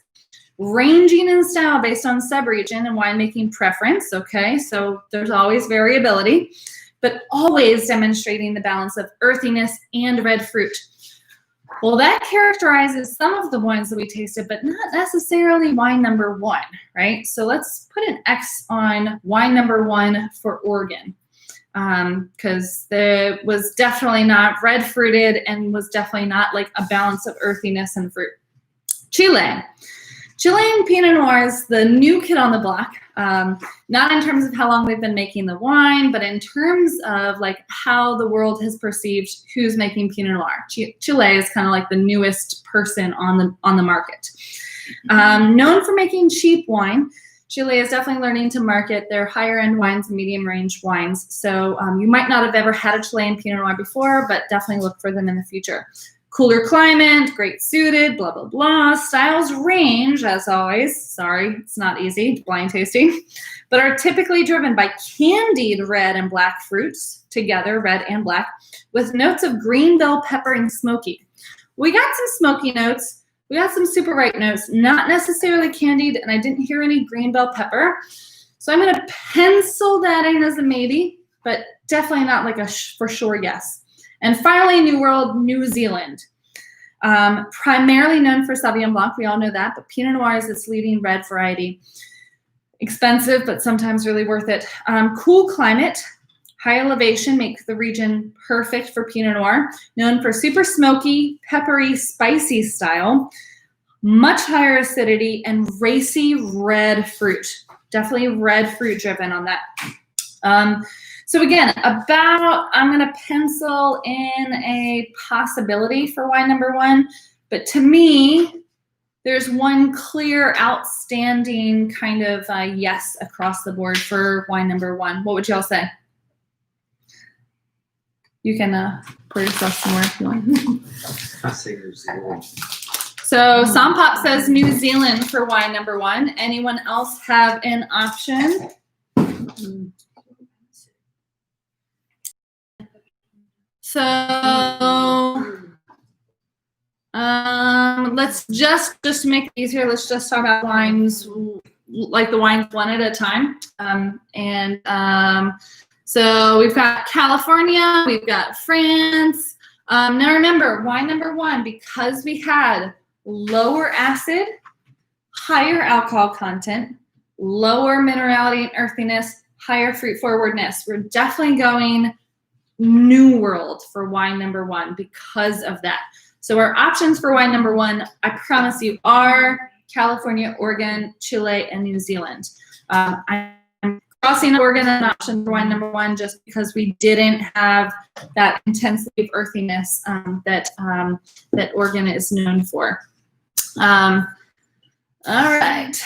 Ranging in style based on subregion and winemaking preference, okay? So there's always variability, but always demonstrating the balance of earthiness and red fruit. Well, that characterizes some of the wines that we tasted, but not necessarily wine number 1, right? So let's put an X on wine number 1 for Oregon. because there was definitely not red fruited and was definitely not like a balance of earthiness and fruit. Chile. Chilean Pinot Noir is the new kid on the block, not in terms of how long they've been making the wine, but in terms of like how the world has perceived who's making Pinot Noir. Chile is kind of like the newest person on the market. Known for making cheap wine, Chile is definitely learning to market their higher end wines and medium range wines. So you might not have ever had a Chilean Pinot Noir before, but definitely look for them in the future. Cooler climate, great suited, blah, blah, blah. Styles range, as always. Sorry, it's not easy, blind tasting. But are typically driven by candied red and black fruits, together, red and black, with notes of green bell pepper and smoky. We got some smoky notes. We got some super ripe notes, not necessarily candied, and I didn't hear any green bell pepper. So I'm going to pencil that in as a maybe, but definitely not like a for sure yes. And finally, New World, New Zealand. Primarily known for Sauvignon Blanc, we all know that, but Pinot Noir is its leading red variety. Expensive, but sometimes really worth it. Cool climate, high elevation make the region perfect for Pinot Noir. Known for super smoky, peppery, spicy style, much higher acidity, and racy red fruit. Definitely red fruit driven on that. So again, I'm going to pencil in a possibility for wine number one, but to me, there's one clear, outstanding kind of yes across the board for wine number one. What would y'all say? You can pour yourself some more if you want. I say New Zealand. So Som Pop says New Zealand for wine number one. Anyone else have an option? So let's just to make it easier, let's just talk about wines, like the wines one at a time. So we've got California, we've got France. Now remember, wine number one, because we had lower acid, higher alcohol content, lower minerality and earthiness, higher fruit forwardness. We're definitely going New World for wine number one because of that. So our options for wine number one, I promise you, are California, Oregon, Chile, and New Zealand. I'm crossing Oregon as an option for wine number one just because we didn't have that intensity of earthiness that Oregon is known for. All right.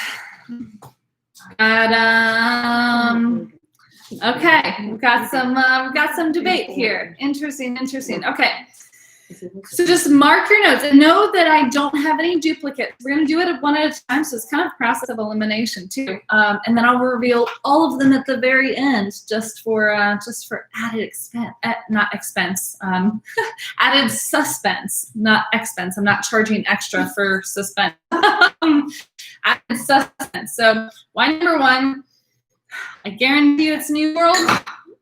Okay, we've got some debate here. Interesting. Okay, so just mark your notes and know that I don't have any duplicates. We're going to do it one at a time, so it's kind of a process of elimination too. And then I'll reveal all of them at the very end, just for added expense, not expense, added suspense, not expense. I'm not charging extra for suspense. Added suspense. So wine number one. I guarantee you it's New World.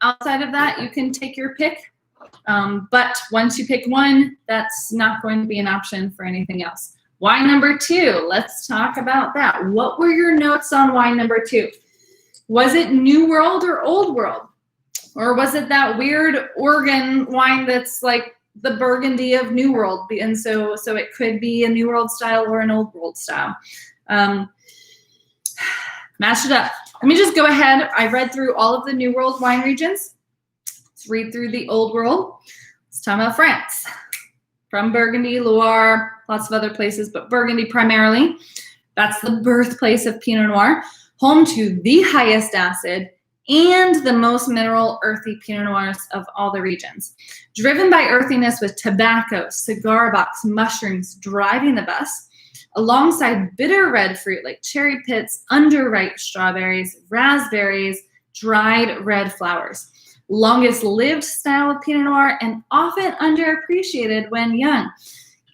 Outside of that, you can take your pick. But once you pick one, that's not going to be an option for anything else. Wine number two, let's talk about that. What were your notes on wine number two? Was it New World or Old World? Or was it that weird Oregon wine that's like the Burgundy of New World? And so it could be a New World style or an Old World style. Match it up. Let me just go ahead. I read through all of the New World wine regions. Let's read through the Old World. Let's talk about France. From Burgundy, Loire, lots of other places, but Burgundy primarily. That's the birthplace of Pinot Noir, home to the highest acid and the most mineral, earthy Pinot Noirs of all the regions. Driven by earthiness with tobacco, cigar box, mushrooms driving the bus, alongside bitter red fruit like cherry pits, underripe strawberries, raspberries, dried red flowers. Longest lived style of Pinot Noir and often underappreciated when young.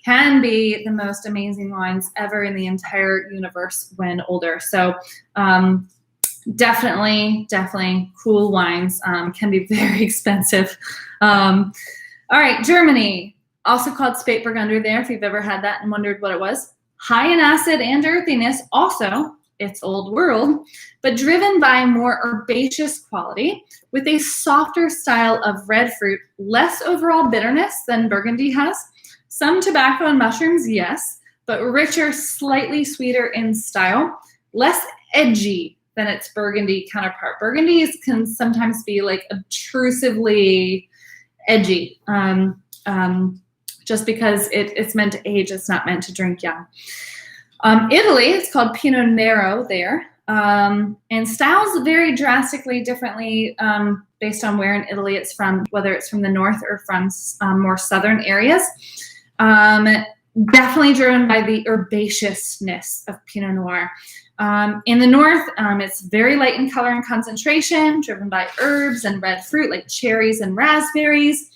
Can be the most amazing wines ever in the entire universe when older. So definitely cool wines. Can be very expensive. All right, Germany, also called Spätburgunder there if you've ever had that and wondered what it was. High in acid and earthiness, also its old world, but driven by more herbaceous quality with a softer style of red fruit, less overall bitterness than Burgundy has. Some tobacco and mushrooms, yes, but richer, slightly sweeter in style, less edgy than its Burgundy counterpart. Burgundies can sometimes be like obtrusively edgy, just because it's meant to age, it's not meant to drink young. Italy, it's called Pinot Nero there, and styles vary drastically differently based on where in Italy it's from, whether it's from the north or from more southern areas. Definitely driven by the herbaceousness of Pinot Noir. In the north, it's very light in color and concentration, driven by herbs and red fruit like cherries and raspberries.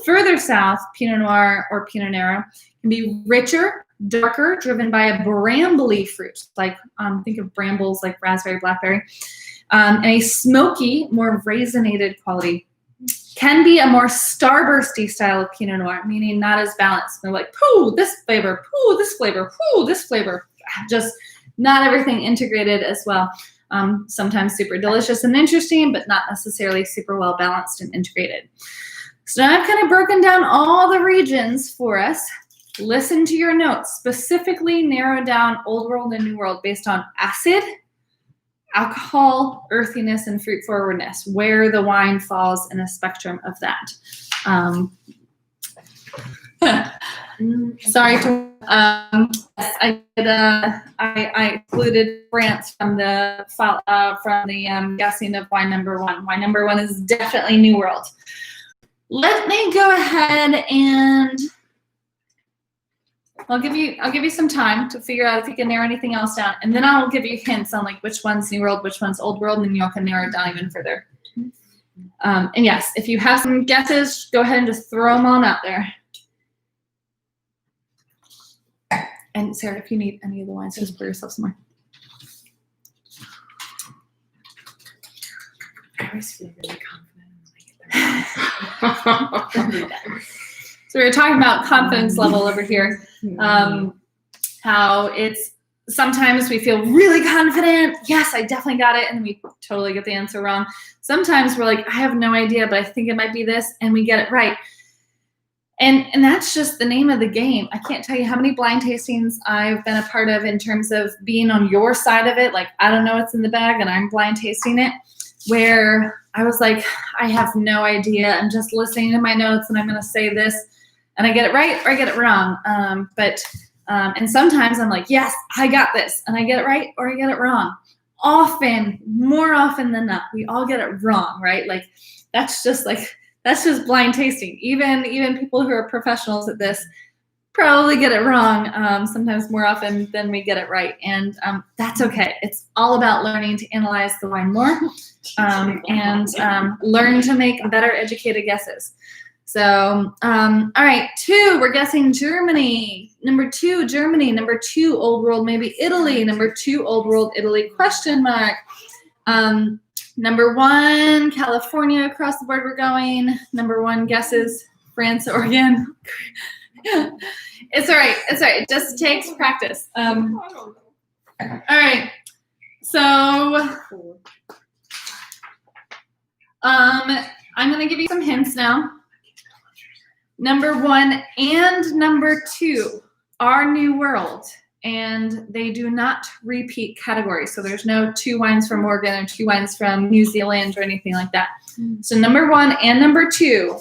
Further south, Pinot Noir or Pinot Nero can be richer, darker, driven by a brambly fruit, like think of brambles like raspberry, blackberry, and a smoky, more raisinated quality. Can be a more starbursty style of Pinot Noir, meaning not as balanced. They're like, pooh, this flavor, pooh, this flavor, pooh, this flavor. Just not everything integrated as well. Sometimes super delicious and interesting, but not necessarily super well balanced and integrated. So now I've kind of broken down all the regions for us. Listen to your notes. Specifically narrow down Old World and New World based on acid, alcohol, earthiness, and fruit forwardness, where the wine falls in a spectrum of that. Sorry to I included France from the guessing of wine number one. Wine number one is definitely New World. Let me go ahead and I'll give you some time to figure out if you can narrow anything else down, and then I'll give you hints on like which one's New World, which one's Old World, and then y'all can narrow it down even further. And yes, if you have some guesses, go ahead and just throw them on out there. And Sarah, if you need any of the wines, just pour yourself some more. I always feel really confident. So we were talking about confidence level over here. How it's sometimes we feel really confident. Yes, I definitely got it. And then we totally get the answer wrong. Sometimes we're like, I have no idea, but I think it might be this. And we get it right. And that's just the name of the game. I can't tell you how many blind tastings I've been a part of in terms of being on your side of it. Like, I don't know what's in the bag and I'm blind tasting it, where I was like, I have no idea. I'm just listening to my notes and I'm going to say this and I get it right or I get it wrong. And sometimes I'm like, yes, I got this, and I get it right or I get it wrong. Often, more often than not, we all get it wrong, right? Like that's just blind tasting. Even people who are professionals at this probably get it wrong. Sometimes more often than we get it right, and that's okay. It's all about learning to analyze the wine more and learn to make better educated guesses. So, all right, 2, we're guessing Germany. Number 2, Germany. Number 2, Old World, maybe Italy. Number 2, Old World, Italy, question mark. Number 1, California, across the board we're going. Number 1 guesses, France, Oregon. It's all right. It's all right. It just takes practice. All right. So, I'm going to give you some hints now. Number 1 and number 2 are New World, and they do not repeat categories. So there's no 2 wines from Oregon or 2 wines from New Zealand or anything like that. So number 1 and number 2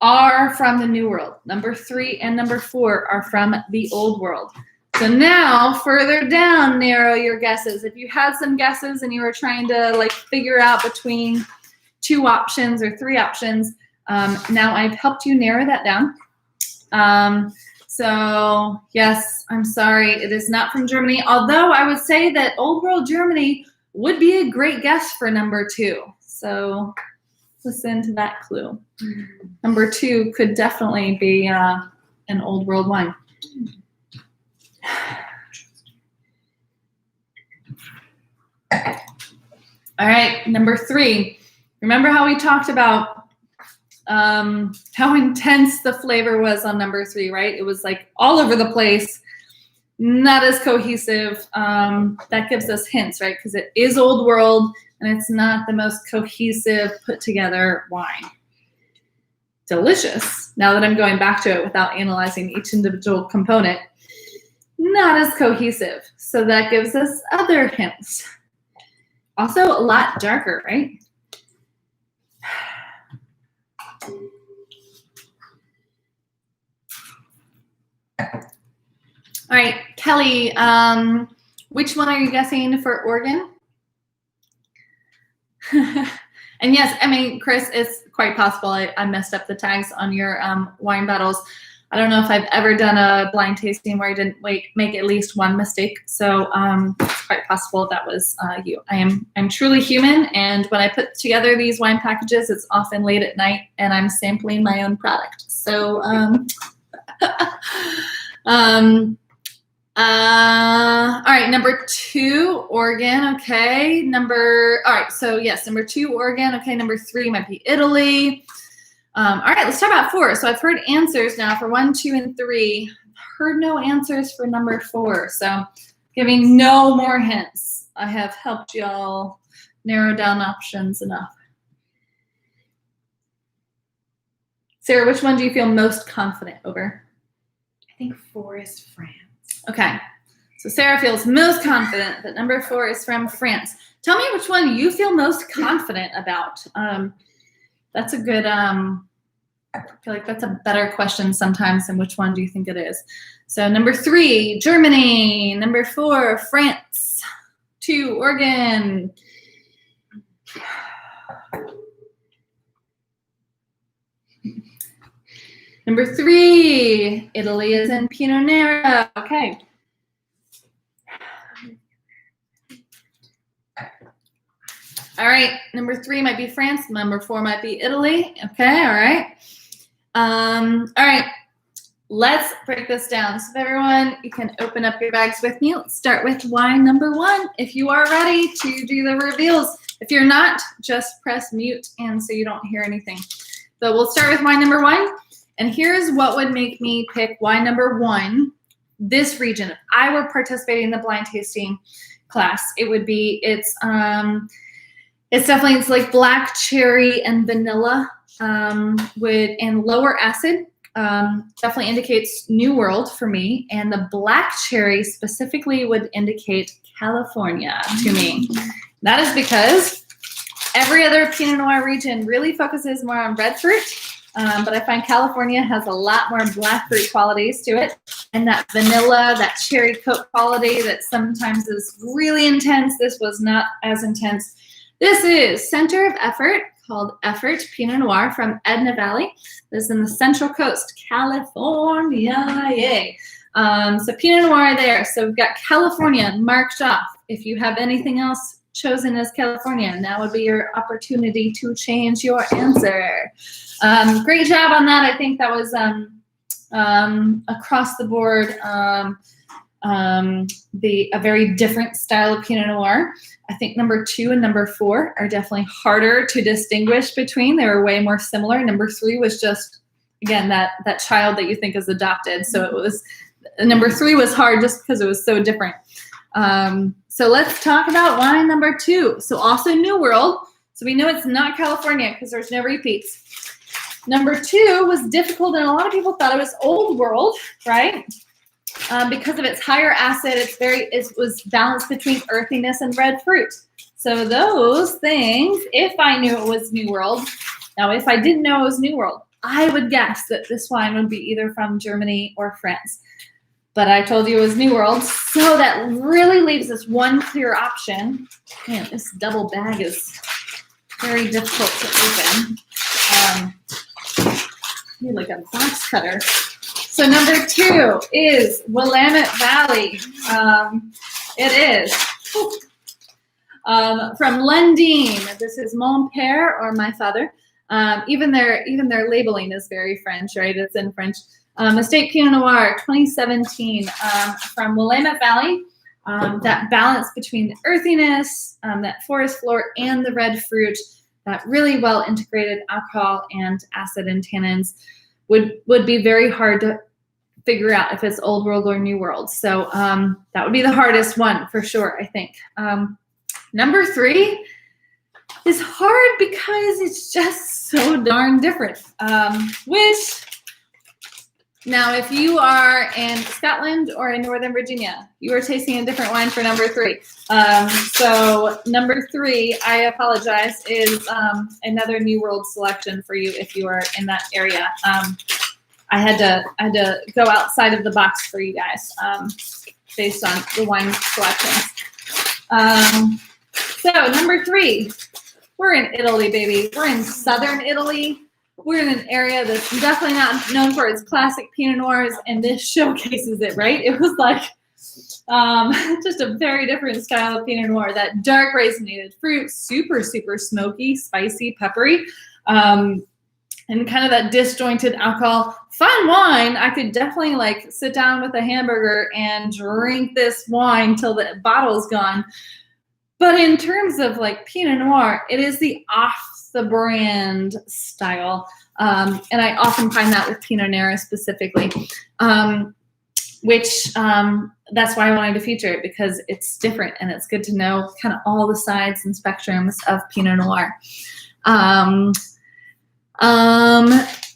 are from the New World. Number 3 and number 4 are from the Old World. So now further down, narrow your guesses. If you had some guesses and you were trying to like figure out between 2 options or 3 options, now I've helped you narrow that down. So yes, I'm sorry, it is not from Germany. Although I would say that Old World Germany would be a great guess for number 2. So listen to that clue. Number 2 could definitely be an Old World wine. All right, number 3. Remember how we talked about how intense the flavor was on number 3, right? It was like all over the place. not as cohesive. That gives us hints, right? Because it is old world and it's not the most cohesive, put together wine. Delicious. Now that I'm going back to it without analyzing each individual component, not as cohesive. So that gives us other hints. Also a lot darker, right? All right, Kelly, which one are you guessing for Oregon? And yes, I mean, Chris, it's quite possible I messed up the tags on your wine bottles. I don't know if I've ever done a blind tasting where I didn't make at least one mistake. So it's quite possible that was you. I'm truly human, and when I put together these wine packages, it's often late at night, and I'm sampling my own product. So all right, number 2, Oregon. Okay, all right, so yes, number 2, Oregon. Okay, number 3 might be Italy. All right, let's talk about 4. So I've heard answers now for 1, 2, and 3. I've heard no answers for number 4. So giving no more hints. I have helped y'all narrow down options enough. Sarah, which one do you feel most confident over? I think 4 is France. Okay, so Sarah feels most confident that number 4 is from France. Tell me which one you feel most confident about. That's a good, I feel like that's a better question sometimes than which one do you think it is. So number 3, Germany. Number 4, France. 2, Oregon. Number 3, Italy is in Pinot Nero. Okay. All right, number 3 might be France. Number 4 might be Italy. Okay, all right. All right, let's break this down. So everyone, you can open up your bags with me. Let's start with wine number 1. If you are ready to do the reveals. If you're not, just press mute and so you don't hear anything. So we'll start with wine number 1. And here's what would make me pick wine number 1, this region. If I were participating in the blind tasting class, it would be, it's like black cherry and vanilla and lower acid. Definitely indicates New World for me. And the black cherry specifically would indicate California to me. That is because every other Pinot Noir region really focuses more on red fruit. But I find California has a lot more black fruit qualities to it. And that vanilla, that cherry coat quality that sometimes is really intense. This was not as intense. This is Center of Effort, called Effort Pinot Noir from Edna Valley. This is in the Central Coast, California, yay. So Pinot Noir there. So we've got California marked off. If you have anything else chosen as California, now would be your opportunity to change your answer. Great job on that. I think that was across the board a very different style of Pinot Noir. I think number 2 and number 4 are definitely harder to distinguish between. They were way more similar. Number 3 was just, again, that child that you think is adopted. So it was, number 3 was hard just because it was so different. So let's talk about wine number 2. So also New World. So we know it's not California because there's no repeats. Number 2 was difficult, and a lot of people thought it was Old World, right? Because of its higher acid, it was balanced between earthiness and red fruit. So those things, if I knew it was New World, now if I didn't know it was New World, I would guess that this wine would be either from Germany or France. But I told you it was New World, so that really leaves us one clear option. Man, this double bag is very difficult to open. Need like a box cutter. So number 2 is Willamette Valley. It is from Lundin. This is Mon Père, or my father. Even their labeling is very French, right? It's in French. Estate Pinot Noir 2017 from Willamette Valley. That balance between the earthiness, that forest floor, and the red fruit, that really well integrated alcohol and acid and tannins would be very hard to figure out if it's old world or new world. So that would be the hardest one for sure, I think. Number 3 is hard because it's just so darn different. Which, now if you are in Scotland or in Northern Virginia, you are tasting a different wine for number 3. So number 3, I apologize, is another New World selection for you if you are in that area. I had to go outside of the box for you guys based on the wine selections. So number 3, we're in Italy, baby. We're in southern Italy. We're in an area that's definitely not known for its classic Pinot Noirs, and this showcases it, right? It was like just a very different style of Pinot Noir. That dark raisinated fruit, super, super smoky, spicy, peppery, and kind of that disjointed alcohol. Fun wine. I could definitely like sit down with a hamburger and drink this wine till the bottle's gone. But in terms of like Pinot Noir, it is the off-the-brand style. And I often find that with Pinot Noir specifically, which that's why I wanted to feature it, because it's different and it's good to know kind of all the sides and spectrums of Pinot Noir.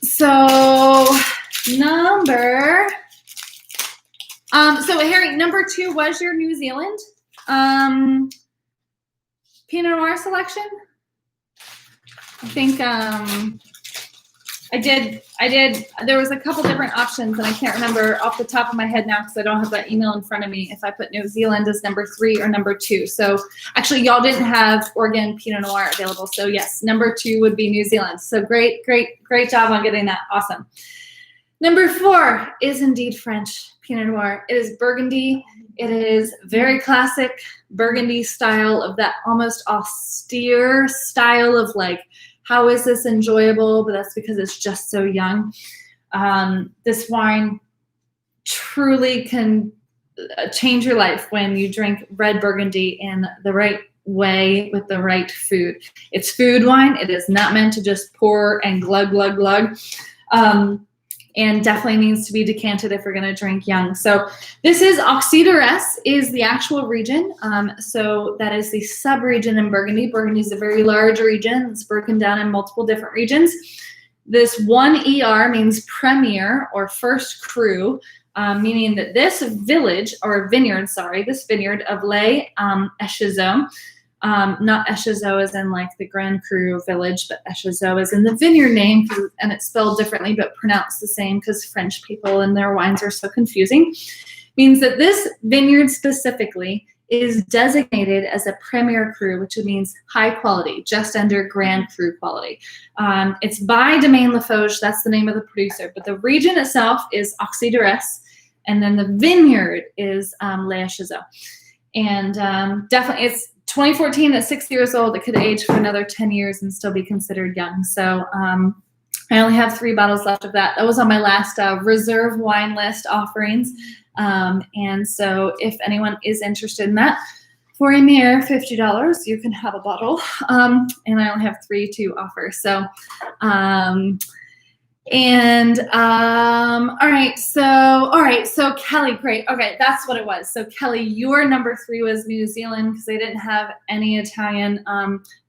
So Harry, number 2 was your New Zealand Pinot Noir selection. I think I did. There was a couple different options, and I can't remember off the top of my head now because I don't have that email in front of me if I put New Zealand as number 3 or number 2. So actually, y'all didn't have Oregon Pinot Noir available. So yes, number 2 would be New Zealand. So great job on getting that. Awesome. Number 4 is indeed French Pinot Noir. It is Burgundy. It is very classic Burgundy style, of that almost austere style of like, how is this enjoyable? But that's because it's just so young. This wine truly can change your life when you drink red Burgundy in the right way with the right food. It's food wine. It is not meant to just pour and glug, glug, glug. And definitely needs to be decanted if we're going to drink young. So this is Auxerre is the actual region. So that is the sub-region in Burgundy. Burgundy is a very large region. It's broken down in multiple different regions. This 1 ER means premier or first cru, meaning that this village or vineyard, this vineyard of Les Echezaux, not Echezaux as in like the Grand Cru village, but Echezaux as in the vineyard name, and it's spelled differently but pronounced the same because French people and their wines are so confusing, means that this vineyard specifically is designated as a premier cru, which means high quality, just under Grand Cru quality. It's by Domaine Lafoge, that's the name of the producer, but the region itself is Auxerre, and then the vineyard is Les Echezaux. And definitely it's 2014 at 6 years old. It could age for another 10 years and still be considered young. So I only have 3 bottles left of that. That was on my last reserve wine list offerings. And so if anyone is interested in that, for a mere $50, you can have a bottle. And I only have 3 to offer. So, all right, so Kelly, great. Okay, that's what it was. So Kelly, your number 3 was New Zealand because they didn't have any Italian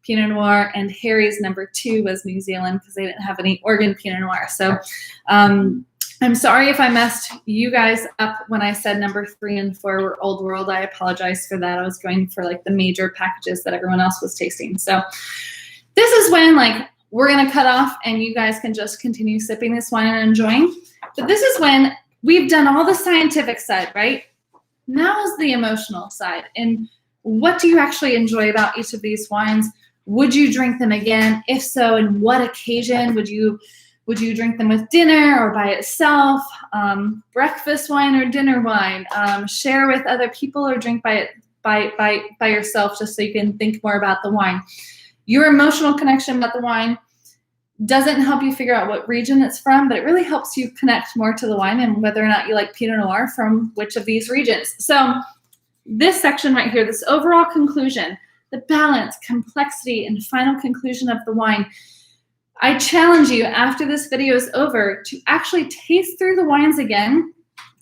Pinot Noir, and Harry's number 2 was New Zealand because they didn't have any Oregon Pinot Noir. So I'm sorry if I messed you guys up when I said number 3 and 4 were Old World. I apologize for that. I was going for like the major packages that everyone else was tasting. So this is when like we're going to cut off and you guys can just continue sipping this wine and enjoying. But this is when we've done all the scientific side, right? Now is the emotional side. And what do you actually enjoy about each of these wines? Would you drink them again? If so, in what occasion? Would you drink them with dinner or by itself? Breakfast wine or dinner wine? Share with other people or drink by yourself just so you can think more about the wine. Your emotional connection about the wine doesn't help you figure out what region it's from, but it really helps you connect more to the wine and whether or not you like Pinot Noir from which of these regions. So this section right here, this overall conclusion, the balance, complexity, and final conclusion of the wine, I challenge you after this video is over to actually taste through the wines again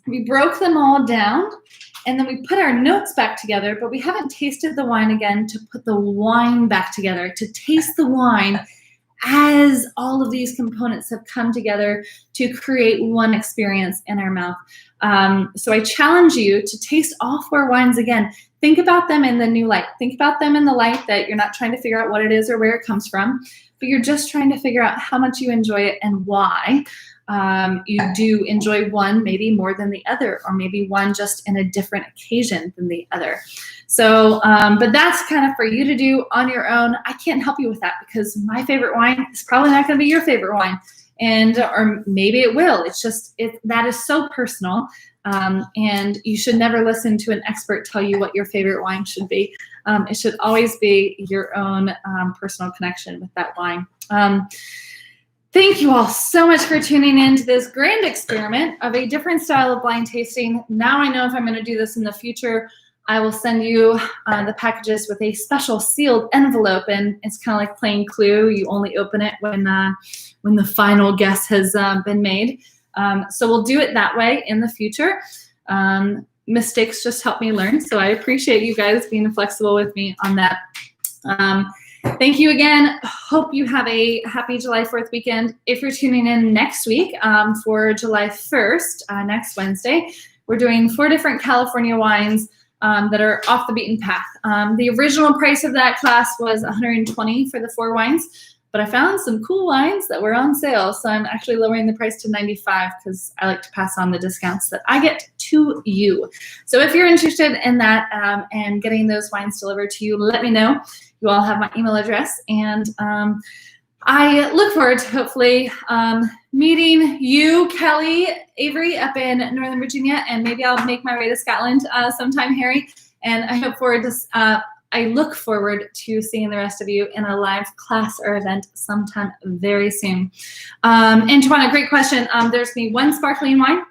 we broke them all down, and then we put our notes back together, but we haven't tasted the wine again to put the wine back together, to taste the wine as all of these components have come together to create one experience in our mouth. So I challenge you to taste all 4 wines again. Think about them in the new light. Think about them in the light that you're not trying to figure out what it is or where it comes from, but you're just trying to figure out how much you enjoy it and why. You do enjoy one maybe more than the other, or maybe one just in a different occasion than the other. So, but that's kind of for you to do on your own. I can't help you with that because my favorite wine is probably not going to be your favorite wine, or maybe it will. It's just that is so personal, and you should never listen to an expert tell you what your favorite wine should be. It should always be your own personal connection with that wine. Thank you all so much for tuning in to this grand experiment of a different style of blind tasting. Now I know if I'm going to do this in the future, I will send you the packages with a special sealed envelope, and it's kind of like playing Clue. You only open it when the final guess has been made. So we'll do it that way in the future. Mistakes just help me learn, so I appreciate you guys being flexible with me on that. Thank you again. Hope you have a happy July 4th weekend. If you're tuning in next week for July 1st, next Wednesday, we're doing 4 different California wines that are off the beaten path. The original price of that class was $120 for the 4 wines, but I found some cool wines that were on sale, so I'm actually lowering the price to $95 because I like to pass on the discounts that I get to you. So if you're interested in that and getting those wines delivered to you, let me know. You all have my email address, and I look forward to hopefully meeting you, Kelly, Avery, up in Northern Virginia, and maybe I'll make my way to Scotland sometime, Harry. And I look forward to seeing the rest of you in a live class or event sometime very soon. And Tawana, great question. There's me 1 sparkling wine,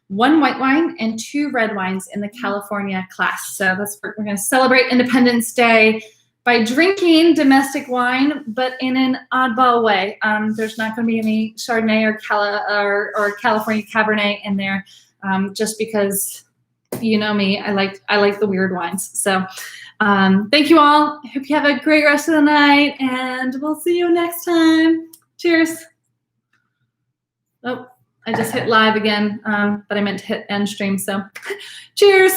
1 white wine, and 2 red wines in the California class. So we're going to celebrate Independence Day by drinking domestic wine, but in an oddball way. There's not going to be any Chardonnay or California Cabernet in there, just because you know me, I like the weird wines. So thank you all. Hope you have a great rest of the night, and we'll see you next time. Cheers. Oh, I just hit live again, but I meant to hit end stream. So cheers.